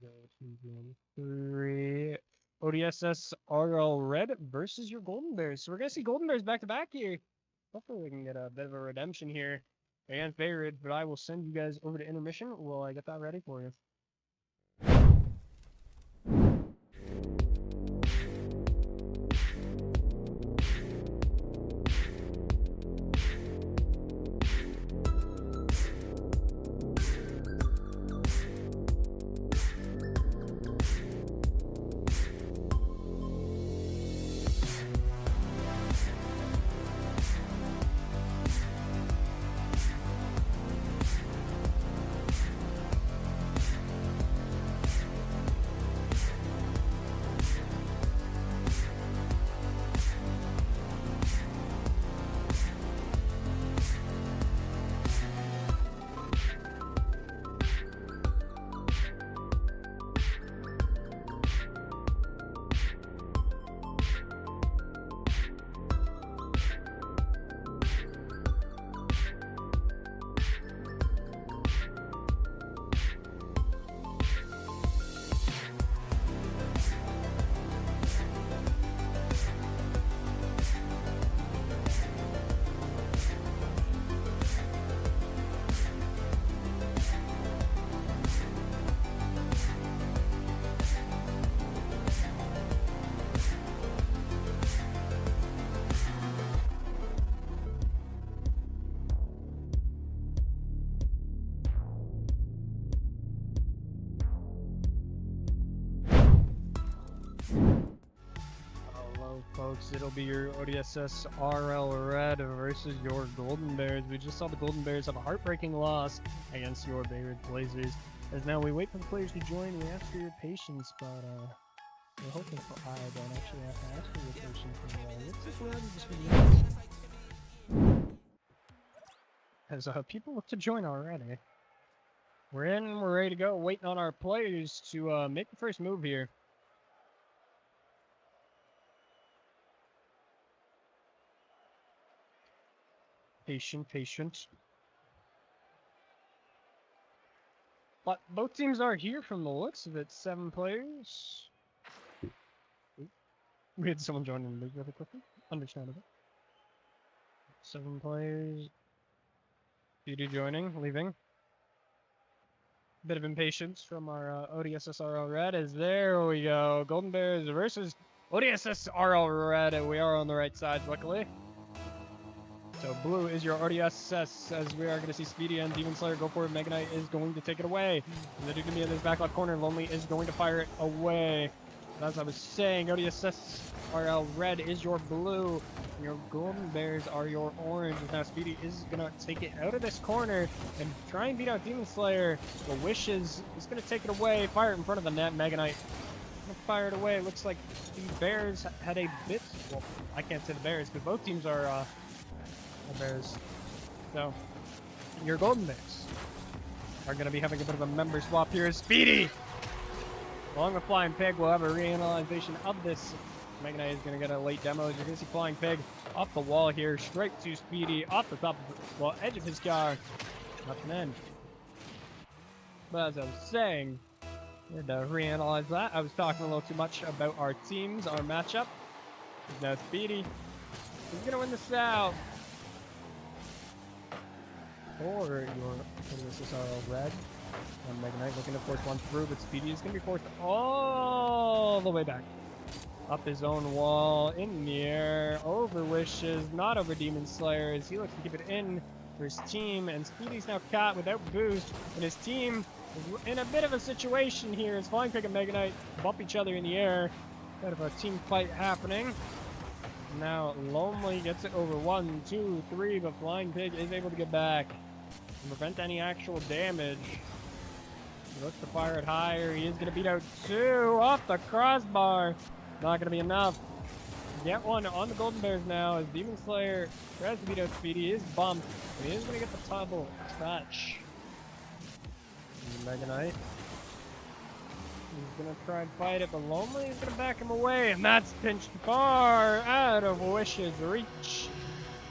Go to game 3. ODSS RL Red versus your Golden Bears. So we're going to see Golden Bears back-to-back here. Hopefully we can get a bit of a redemption here against Bay Ridge, but I will send you guys over to intermission while I get that ready for you. So, folks, it'll be your ODSS RL Red versus your Golden Bears. We just saw the Golden Bears have a heartbreaking loss against your Bay Ridge Blazers. As now we wait for the players to join, we ask for your patience, but we're hoping for I don't actually have to ask for your patience. Looks like we're already just video. As people look to join already. We're in, we're ready to go, waiting on our players to make the first move here. Patient. But both teams are here from the looks of it. 7 players. Oop. We had someone join in the league really quickly. Understandable. 7 players. BD joining, leaving. Bit of impatience from our ODSSRL Red as there we go. Golden Bears versus ODSSRL Red, and we are on the right side, luckily. So blue is your RDSS, as we are going to see Speedy and Demon Slayer go for it. Mega Knight is going to take it away. And they're going to be in this back left corner. Lonely is going to fire it away. As I was saying, ODSS RL Red is your blue. And your Golden Bears are your orange. And now Speedy is going to take it out of this corner and try and beat out Demon Slayer. The Wishes is going to take it away. Fire it in front of the net. Mega Knight going to fire it away. Looks like the Bears had a bit... Well, I can't say the Bears, but both teams are... Bears. So, your Golden Bears are going to be having a bit of a member swap here. Speedy! Along with Flying Pig, we'll have a reanalyzation of this. Mega Knight is going to get a late demo. You're going to see Flying Pig off the wall here, straight to Speedy, off the top of the edge of his car. Nothing in. But as I was saying, we had to reanalyze that. I was talking a little too much about our teams, our matchup. Now Speedy, he's going to win this out. Or your ODSSRL Red. And Mega Knight looking to force one through, but Speedy is going to be forced all the way back. Up his own wall, in the air, over Wishes, not over Demon Slayer, as he looks to keep it in for his team. And Speedy's now caught without boost, and his team is in a bit of a situation here as Flying Pig and Mega Knight bump each other in the air. Kind of a team fight happening. Now Lonely gets it over 1, 2, 3, but Flying Pig is able to get back and prevent any actual damage. He looks to fire it higher. He is going to beat out 2 off the crossbar. Not going to be enough. Get one on the Golden Bears now as Demon Slayer tries to beat out Speedy. He is bumped, but he is going to get the double touch. Mega Knight. He's going to try and fight it, but Lonely is going to back him away, and that's pinched far out of Wish's reach.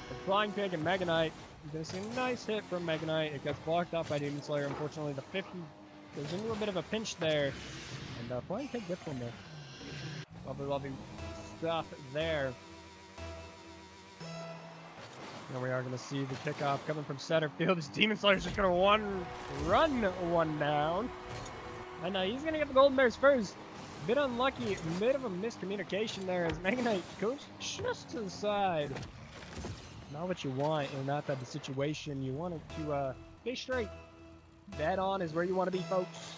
The Flying Pig and Mega Knight. You're going to see a nice hit from Mega Knight. It gets blocked up by Demon Slayer. Unfortunately, the 50 goes into a bit of a pinch there, and Flying Pig gets one there. Lovely stuff there. Now we are going to see the kickoff coming from center field. This Demon Slayer's just going to run one down. And he's going to get the Golden Bears first. Bit unlucky, bit of a miscommunication there as Mega Knight goes just to the side. Not what you want in that type of situation. You want it to stay straight. Dead on is where you want to be, folks.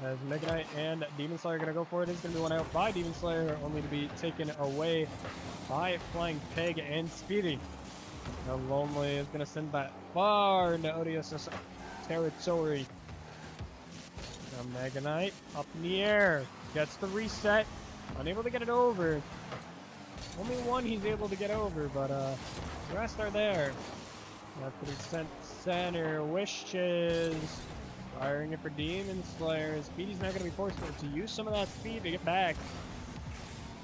As Mega Knight and Demon Slayer are going to go for it. It's going to be one out by Demon Slayer, only to be taken away by Flying Pig and Speedy. Now Lonely is going to send that far into ODSS territory. Now Mega Knight up in the air, gets the reset, unable to get it over. Only one he's able to get over, but the rest are there. That's what he sent center. Wishes, firing it for Demon Slayer. Speedy's now going to be forced to use some of that speed to get back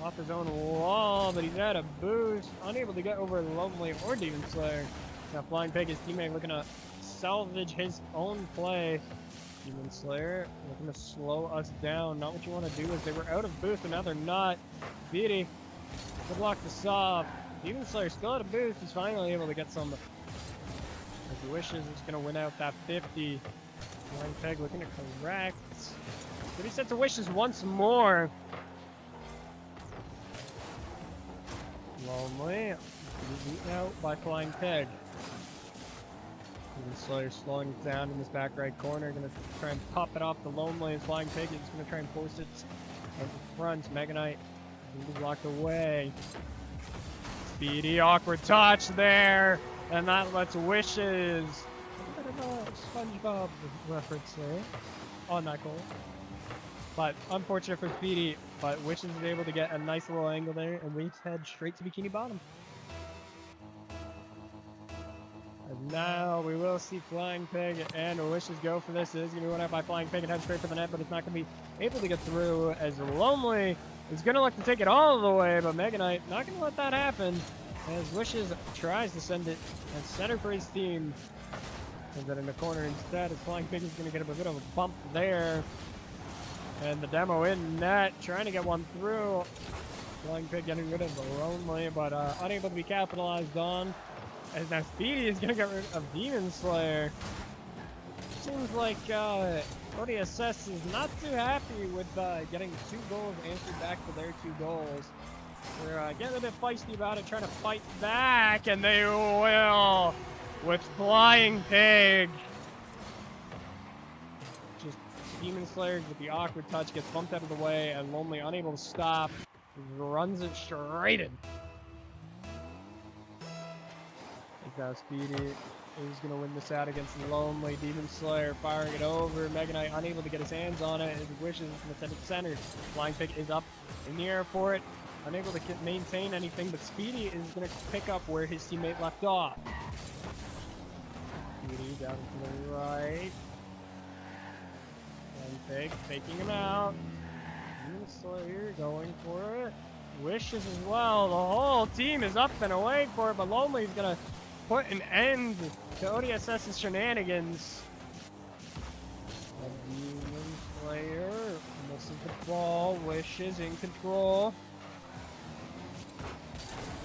off his own wall, but he's out of boost, unable to get over Lonely or Demon Slayer. Now Flying Pig, his teammate, looking to salvage his own play. Demon Slayer looking to slow us down. Not what you want to do, is they were out of boost, but now they're not. Speedy, good luck to Sob. Demon Slayer still out of boost. He's finally able to get some. As he wishes, he's going to win out that 50. Flying Pig looking to correct. But he sets a Wishes once more. Lonely. He's beaten out by Flying Pig. Demon Slayer slowing it down in this back right corner. Gonna try and pop it off the Lonely. And Flying Pig is gonna try and force it at the front. Mega Knight He's locked away. Speedy, awkward touch there. And that lets Wishes. A bit of a SpongeBob reference there on that goal. But unfortunate for Speedy, but Wishes is able to get a nice little angle there, and we head straight to Bikini Bottom. And now we will see Flying Pig and Wishes go for this. It is going to be won out by Flying Pig and head straight for the net, but it's not going to be able to get through, as Lonely is going to look to take it all the way, but Mega Knight not going to let that happen, as Wishes tries to send it at center for his team. Sends it in the corner instead, as Flying Pig is going to get a bit of a bump there. And the demo in net, trying to get one through. Flying Pig getting rid of the Lonely, but unable to be capitalized on. As now Speedy is going to get rid of Demon Slayer. Seems like ODSS is not too happy with getting 2 goals answered back for their 2 goals. They're getting a bit feisty about it, trying to fight back, and they will with Flying Pig. Just Demon Slayer with the awkward touch gets bumped out of the way, and Lonely unable to stop, runs it straight in. Now Speedy is going to win this out against Lonely. Demon Slayer firing it over. Mega Knight unable to get his hands on it. His Wishes going to send it center. Flying Pig is up in the air for it. Unable to maintain anything, but Speedy is going to pick up where his teammate left off. Speedy down to the right. Flying Pig taking him out. Demon Slayer going for it. Wishes as well. The whole team is up and away for it, but Lonely's going to put an end to ODSS's shenanigans. The Demon Slayer misses the ball. Wishes in control.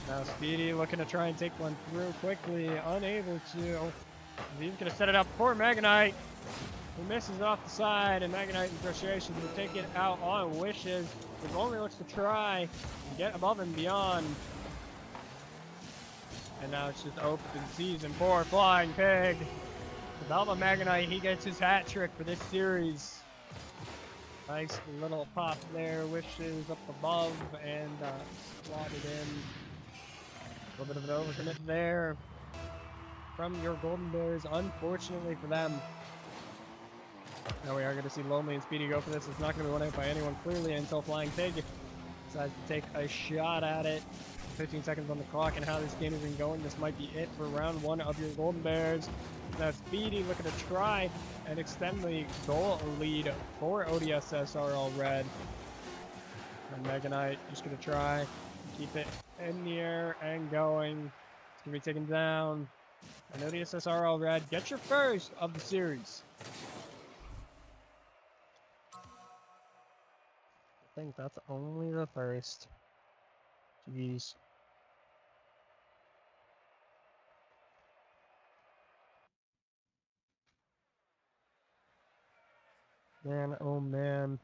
Now Speedy looking to try and take one through quickly, unable to. He's going to set it up for Mega Knight, who misses it off the side, and Mega Knight in frustration will take it out on Wishes. He only looks to try and get above and beyond. And now it's just open season for Flying Pig. Without the Mega Knight, he gets his hat trick for this series. Nice little pop there. Wishes up above and slotted in. A little bit of an overcommit there from your Golden Bears, unfortunately for them. Now we are going to see Lonely and Speedy go for this. It's not going to be won out by anyone clearly until Flying Pig decides to take a shot at it. 15 seconds on the clock, and how this game has been going, this might be it for round 1 of your Golden Bears. Now Speedy looking to try and extend the goal lead for ODSS RL Red. And Mega Knight just going to try and keep it in the air and going. It's going to be taken down. And ODSS RL Red, get your first of the series. I think that's only the first. Jeez. Man, oh man.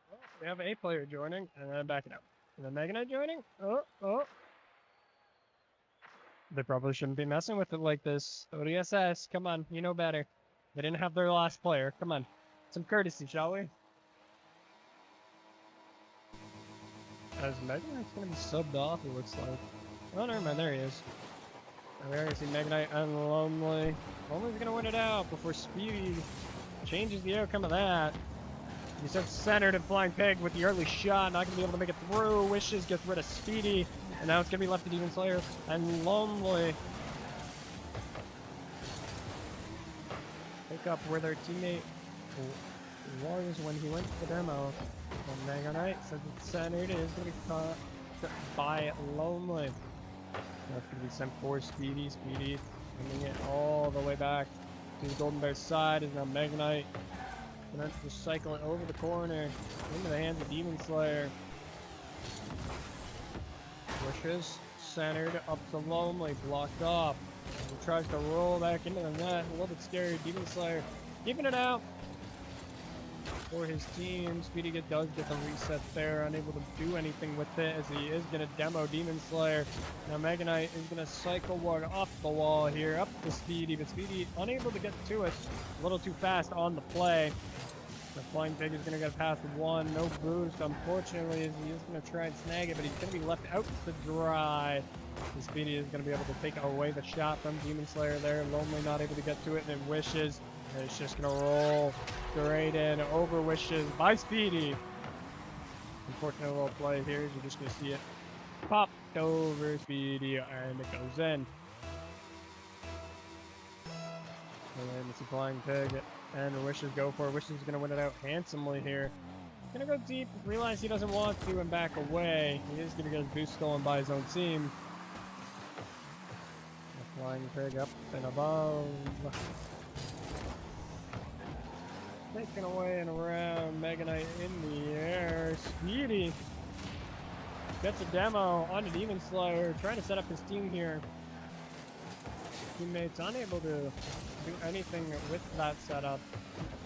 Well, we have a player joining, and then backing out. And then Mega Knight joining? Oh. They probably shouldn't be messing with it like this. ODSS, come on, you know better. They didn't have their last player. Come on. Some courtesy, shall we? As Mega Knight's gonna be subbed off, it looks like. Oh, never mind, there he is. And we already see Mega Knight and Lonely. Lonely's gonna win it out before Speedy changes the outcome of that. He's at centered and Flying Pig with the early shot, not gonna be able to make it through. Wishes gets rid of Speedy. And now it's going to be left to Demon Slayer and Lonely. Pick up where their teammate was when he went to the demo. And Mega Knight says it's centered. It is going to be caught by Lonely. That's going to be sent for Speedy. Speedy bringing it all the way back to the Golden Bear's side. Is now Mega Knight going to just cycle it over the corner into the hands of Demon Slayer. Wishes centered up to Lonely, blocked off. He tries to roll back into the net, a little bit scared. Demon Slayer keeping it out. for his team. Speedy does get the reset there, unable to do anything with it as he is going to demo Demon Slayer. Now Mega Knight is going to cycle one off the wall here, up to Speedy, but Speedy unable to get to it. A little too fast on the play. The Flying Pig is going to get past one. No boost, unfortunately, as he is going to try and snag it, but he's going to be left out to dry. And Speedy is going to be able to take away the shot from Demon Slayer there. Lonely not able to get to it, and it Wishes. And it's just going to roll straight in over Wishes by Speedy. Unfortunate little play here, as you're just going to see it popped over Speedy, and it goes in. And then it's a Flying Pig, and Wishes go for it. Wishes is going to win it out handsomely here. Going to go deep, realize he doesn't want to, and back away. He is going to get his boost stolen by his own team. The Flying Pig up and above. Taken away and around. Mega Knight in the air. Speedy gets a demo onto Demon Slayer, trying to set up his team here. Teammates unable to do anything with that setup.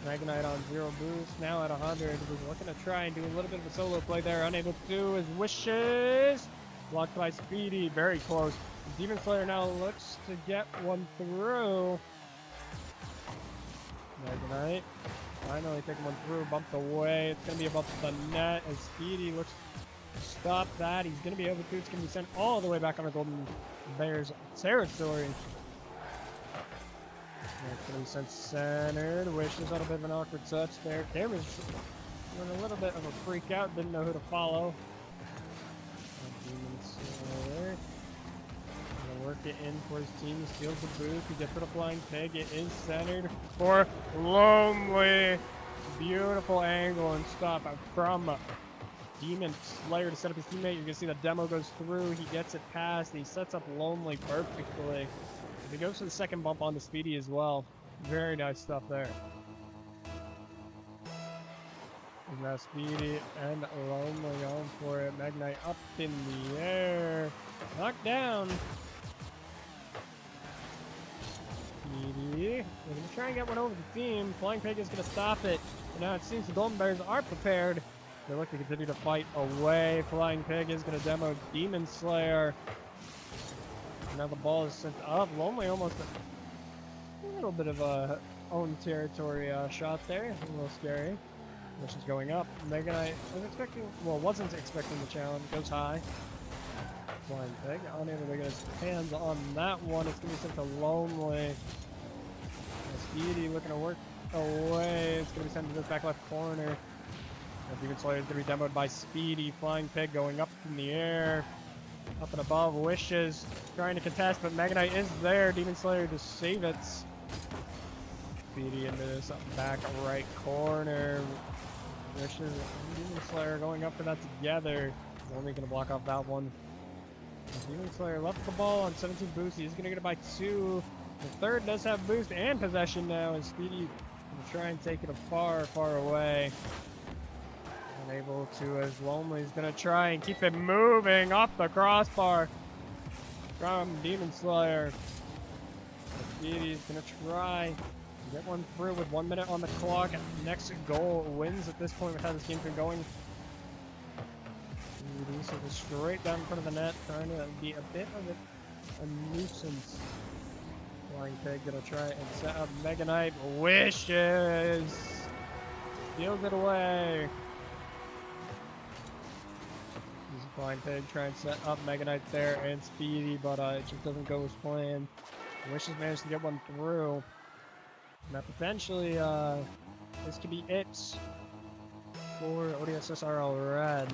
Mega Knight on 0 boost, now at 100. He's looking to try and do a little bit of a solo play there. Unable to do his Wishes. Blocked by Speedy, very close. Demon Slayer now looks to get one through. Mega Knight finally taking one through, bumped away. It's going to be above the net as Speedy looks to stop that. He's going to be able to. It's going to be sent all the way back on the Golden Bears territory. It's going to be sent centered. Wishes on a bit of an awkward touch there. Camera's doing a little bit of a freak out. Didn't know who to follow. Demon Slayer gonna work it in for his team. He steals the boost. He gets rid of Flying Pig. It is centered for Lonely. Beautiful angle and stop from Demon Slayer to set up his teammate. You're gonna see the demo goes through. He gets it past. He sets up Lonely perfectly. He goes for the second bump on the Speedy as well. Very nice stuff there. And now Speedy and Lonely going for it. Mega Knight up in the air. Knocked down. Speedy. We're going to try and get one over the team. Flying Pig is going to stop it. And now it seems the Golden Bears are prepared. They look to continue to fight away. Flying Pig is going to demo Demon Slayer. Now the ball is sent up. Lonely almost a little bit of a own territory shot there. A little scary. Which is going up. Mega Knight was expecting, well, wasn't expecting the challenge. Goes high. Flying Pig unable to get his hands on that one. It's going to be sent to Lonely. Speedy looking to work away. It's going to be sent to this back left corner. Demon Slayer is going to be demoed by Speedy. Flying Pig going up in the air. Up and above, Wishes trying to contest, but Mega Knight is there. Demon Slayer to save it. Speedy into this back right corner. Wishes and Demon Slayer going up for that together. He's only going to block off that one. Demon Slayer left the ball on 17 boost. He's going to get it by 2. The third does have boost and possession now, and Speedy going to try and take it far, far away. Unable to, as Lonely is going to try and keep it moving off the crossbar from Demon Slayer. Speedy is going to try and get one through with 1 minute on the clock. Next goal wins at this point with how this game's been going. Speedy is straight down in front of the net, trying to be a bit of a nuisance. Flying Pig going to try and set up Mega Knight. Wishes! Steals it away. Flying Pig trying to set up Mega Knight there and Speedy, but it just doesn't go as planned. Wishes managed to get one through. Now potentially, this could be it for ODSSRL Red.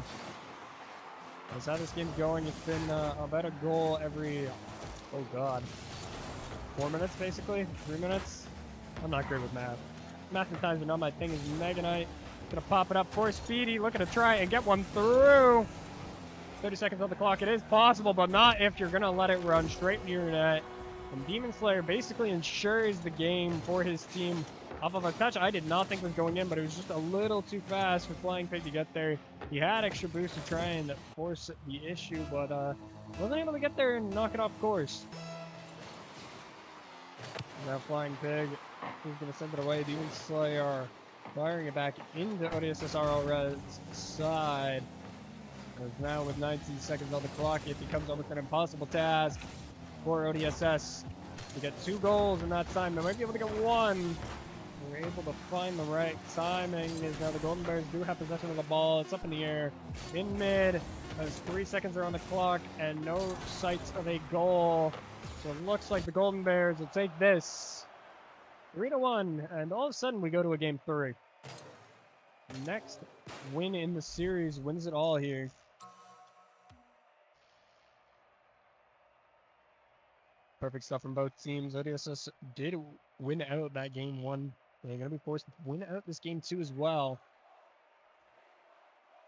That's how this game's going. It's been about a goal every, oh god, 4 minutes basically? 3 minutes? I'm not great with math. Math and times are not my thing. Is Mega Knight gonna pop it up for Speedy, looking to try and get one through. 30 seconds on the clock. It is possible, but not if you're going to let it run straight into your net. And Demon Slayer basically ensures the game for his team off of a touch I did not think was going in, but it was just a little too fast for Flying Pig to get there. He had extra boost to try and force the issue, but wasn't able to get there and knock it off course. Now Flying Pig is going to send it away. Demon Slayer Firing it back into ODSSR Red's side. As now with 19 seconds on the clock, it becomes almost an impossible task for ODSS to get 2 goals in that time. They might be able to get 1. We're able to find the right timing as now the Golden Bears do have possession of the ball. It's up in the air, in mid, as 3 seconds are on the clock and no sights of a goal. So it looks like the Golden Bears will take this 3-1, and all of a sudden we go to a game 3. Next win in the series wins it all here. Perfect stuff from both teams. ODSS did win out that game 1. They're going to be forced to win out this game 2 as well.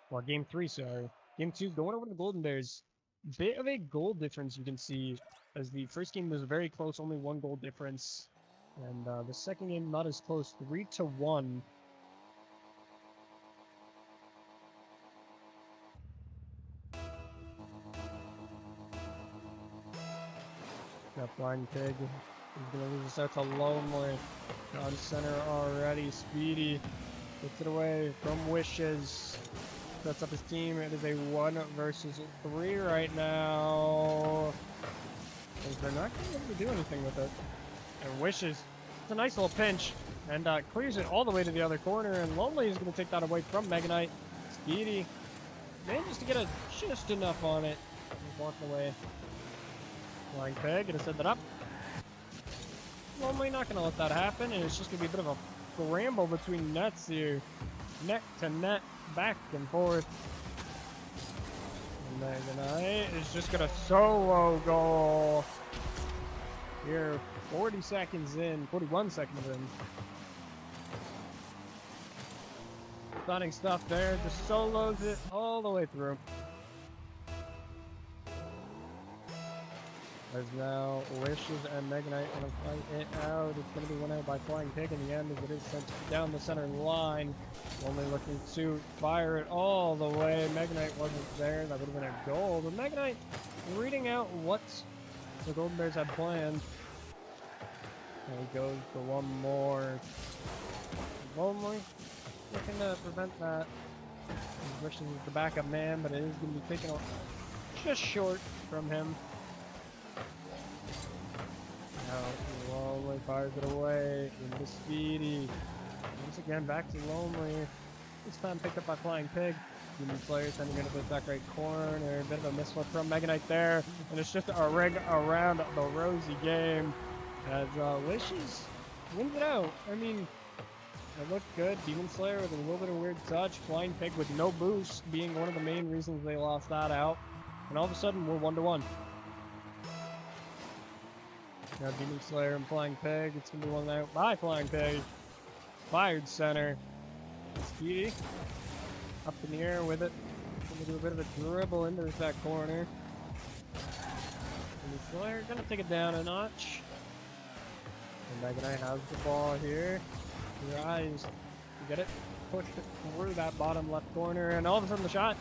Well, game 3, sorry. Game 2 going over to the Golden Bears. Bit of a goal difference you can see, as the first game was very close, only 1 goal difference. And the second game not as close, 3-1. That Flying Pig is going to lose this out to Lonely. On center already. Speedy puts it away from Wishes. Sets up his team. It is a 1 versus 3 right now. They're not going to be able to do anything with it. And Wishes, it's a nice little pinch. And clears it all the way to the other corner. And Lonely is going to take that away from Mega Knight. Speedy manages to get just enough on it. He's walking away. Flying Pig, gonna set that up. Lonely not gonna let that happen, and it's just gonna be a bit of a scramble between nets here. Net to net, back and forth. And Mega Knight is just gonna solo goal. Here, 40 seconds in, 41 seconds in. Stunning stuff there, just solos it all the way through. As now Wishes and Mega Knight going to fight it out. It's going to be won out by Flying Pig in the end, as it is sent down the center line. Only looking to fire it all the way. Mega Knight wasn't there. That would have been a goal. But Mega Knight reading out what the Golden Bears had planned. And he goes for 1 more. Lonely looking to prevent that. Wishes is the backup man, but it is going to be taken just short from him. Now, Lonely fires it away into Speedy. Once again, back to Lonely. This time picked up by Flying Pig. Demon Slayer sending into the back right corner. A bit of a misflip from Mega Knight there. And it's just a ring around the rosy game. As Wishes wins it out. I mean, it looked good. Demon Slayer with a little bit of weird touch. Flying Pig with no boost being one of the main reasons they lost that out. And all of a sudden, we're 1-1. Now Demon Slayer and Flying Pig. It's going to be won out by Flying Pig. Fired center. Speedy. Up in the air with it. Going to do a bit of a dribble into this back corner. Demon Slayer going to take it down a notch. And Mega Knight has the ball here. Tries to get it. Pushed it through that bottom left corner. And all of a sudden the shot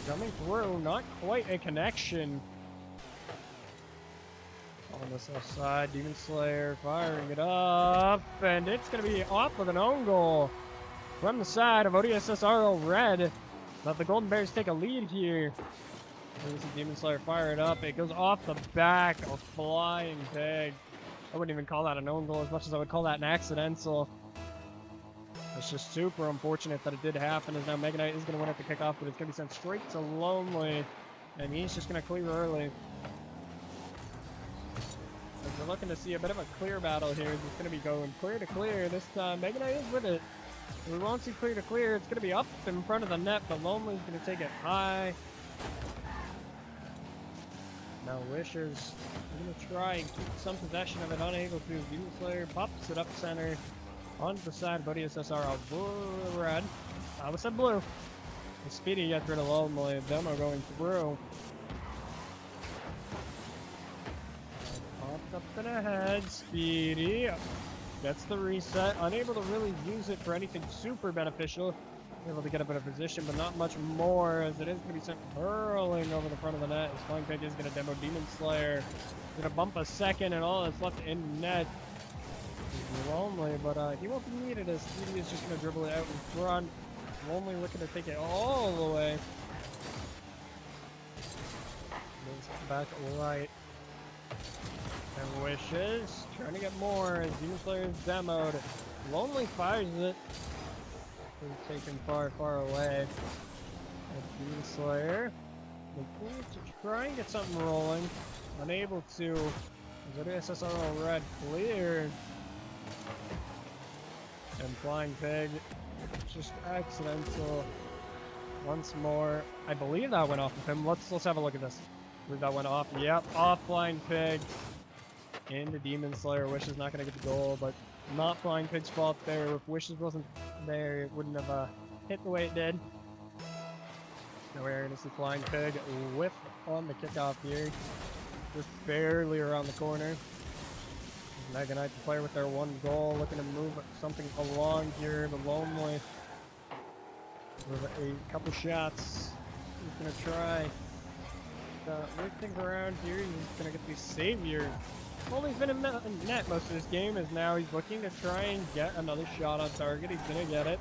coming through. Not quite a connection. On this left side, Demon Slayer firing it up, and it's going to be off with an own goal from the side of ODSSRO Red. Let the Golden Bears take a lead here. This is Demon Slayer fire it up. It goes off the back of Flying Pig. I wouldn't even call that an own goal as much as I would call that an accidental. It's just super unfortunate that it did happen, as now Mega Knight is going to win at the kickoff, but it's going to be sent straight to Lonely, and he's just going to clear early. We're looking to see a bit of a clear battle here. It's going to be going clear to clear. This time, Mega Knight is with it. We won't see clear to clear. It's going to be up in front of the net, but Lonely's going to take it high. Now Wishes is going to try and keep some possession of it, unable to. Demon Slayer pops it up center onto the side of ODSSR Red. I was said blue. And Speedy gets rid of Lonely. Demo going through. Popped up and ahead. Speedy gets the reset. Unable to really use it for anything super beneficial. Able to get a bit of position, but not much more, as it is going to be sent hurling over the front of the net. As Flying Pig is going to demo Demon Slayer. Going to bump a second, and all that's left in net. Lonely, but he won't be needed as Speedy is just going to dribble it out in front. Lonely looking to take it all the way. Moves back right. And Wishes, trying to get more as Demon Slayer is demoed. Lonely fires it. He's taken far, far away. And Demon Slayer looking to try and get something rolling. Unable to. SSRO red cleared. And Flying Pig, just accidental. Once more. I believe that went off of him. Let's have a look at this. I believe that went off. Yep, off Flying Pig. Into Demon Slayer. Wish is not going to get the goal, but not Flying Pig's fault there. If Wishes wasn't there, it wouldn't have hit the way it did. Now we're going to see Flying Pig whip on the kickoff here. Just barely around the corner. Mega Knight, the player with their one goal, looking to move something along here. The Lonely with a couple shots. He's going to try to move things around here. He's going to get the Savior. Lonely's been in net most of this game, as now he's looking to try and get another shot on target. He's going to get it.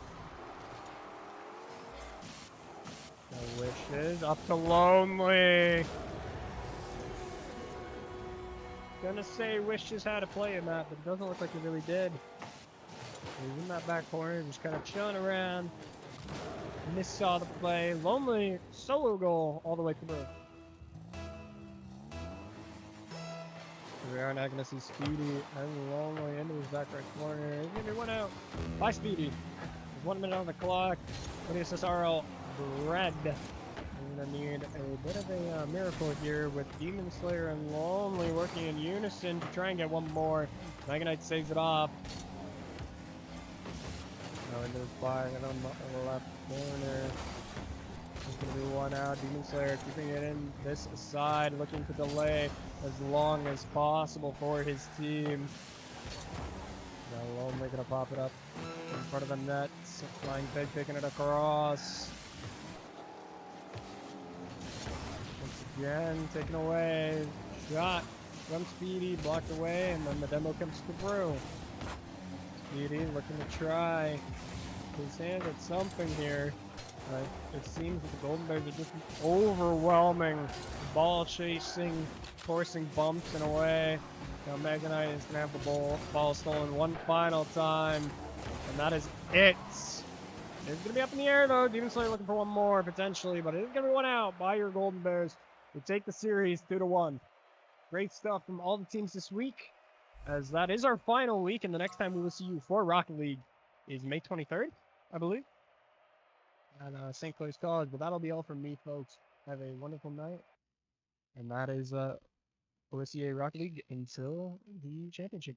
No Wishes, up to Lonely. Gonna say Wishes had a play in that, but it doesn't look like he really did. He's in that back corner, just kind of chilling around. Missaw the play. Lonely solo goal all the way through. We are now gonna see Speedy and Lonely into his back right corner. He's gonna be one out by Speedy. There's 1 minute on the clock. What is SSRL? Red. We're gonna need a bit of a miracle here with Demon Slayer and Lonely working in unison to try and get one more. Mega Knight saves it off. Now into the fire on the left corner. There's gonna be one out. Demon Slayer keeping it in this side, looking to delay as long as possible for his team. Now Lonely gonna pop it up in front of the net. Flying Pig taking it across. Again, taken away. Shot from Speedy, blocked away, and then the demo comes through. Speedy looking to try his hand at something here. It seems that the Golden Bears are just overwhelming. Ball chasing, forcing bumps in a way. Now Mega Knight is going to have the ball stolen one final time. And that is it. It's going to be up in the air though. Demon Slayer looking for one more potentially, but it is going to be one out by your Golden Bears. We take the series 2-1. Great stuff from all the teams this week, as that is our final week, and the next time we will see you for Rocket League is May 23rd, I believe, at St. Clair's College. But that'll be all from me, folks. Have a wonderful night, and that is OSEA Rocket League until the championship.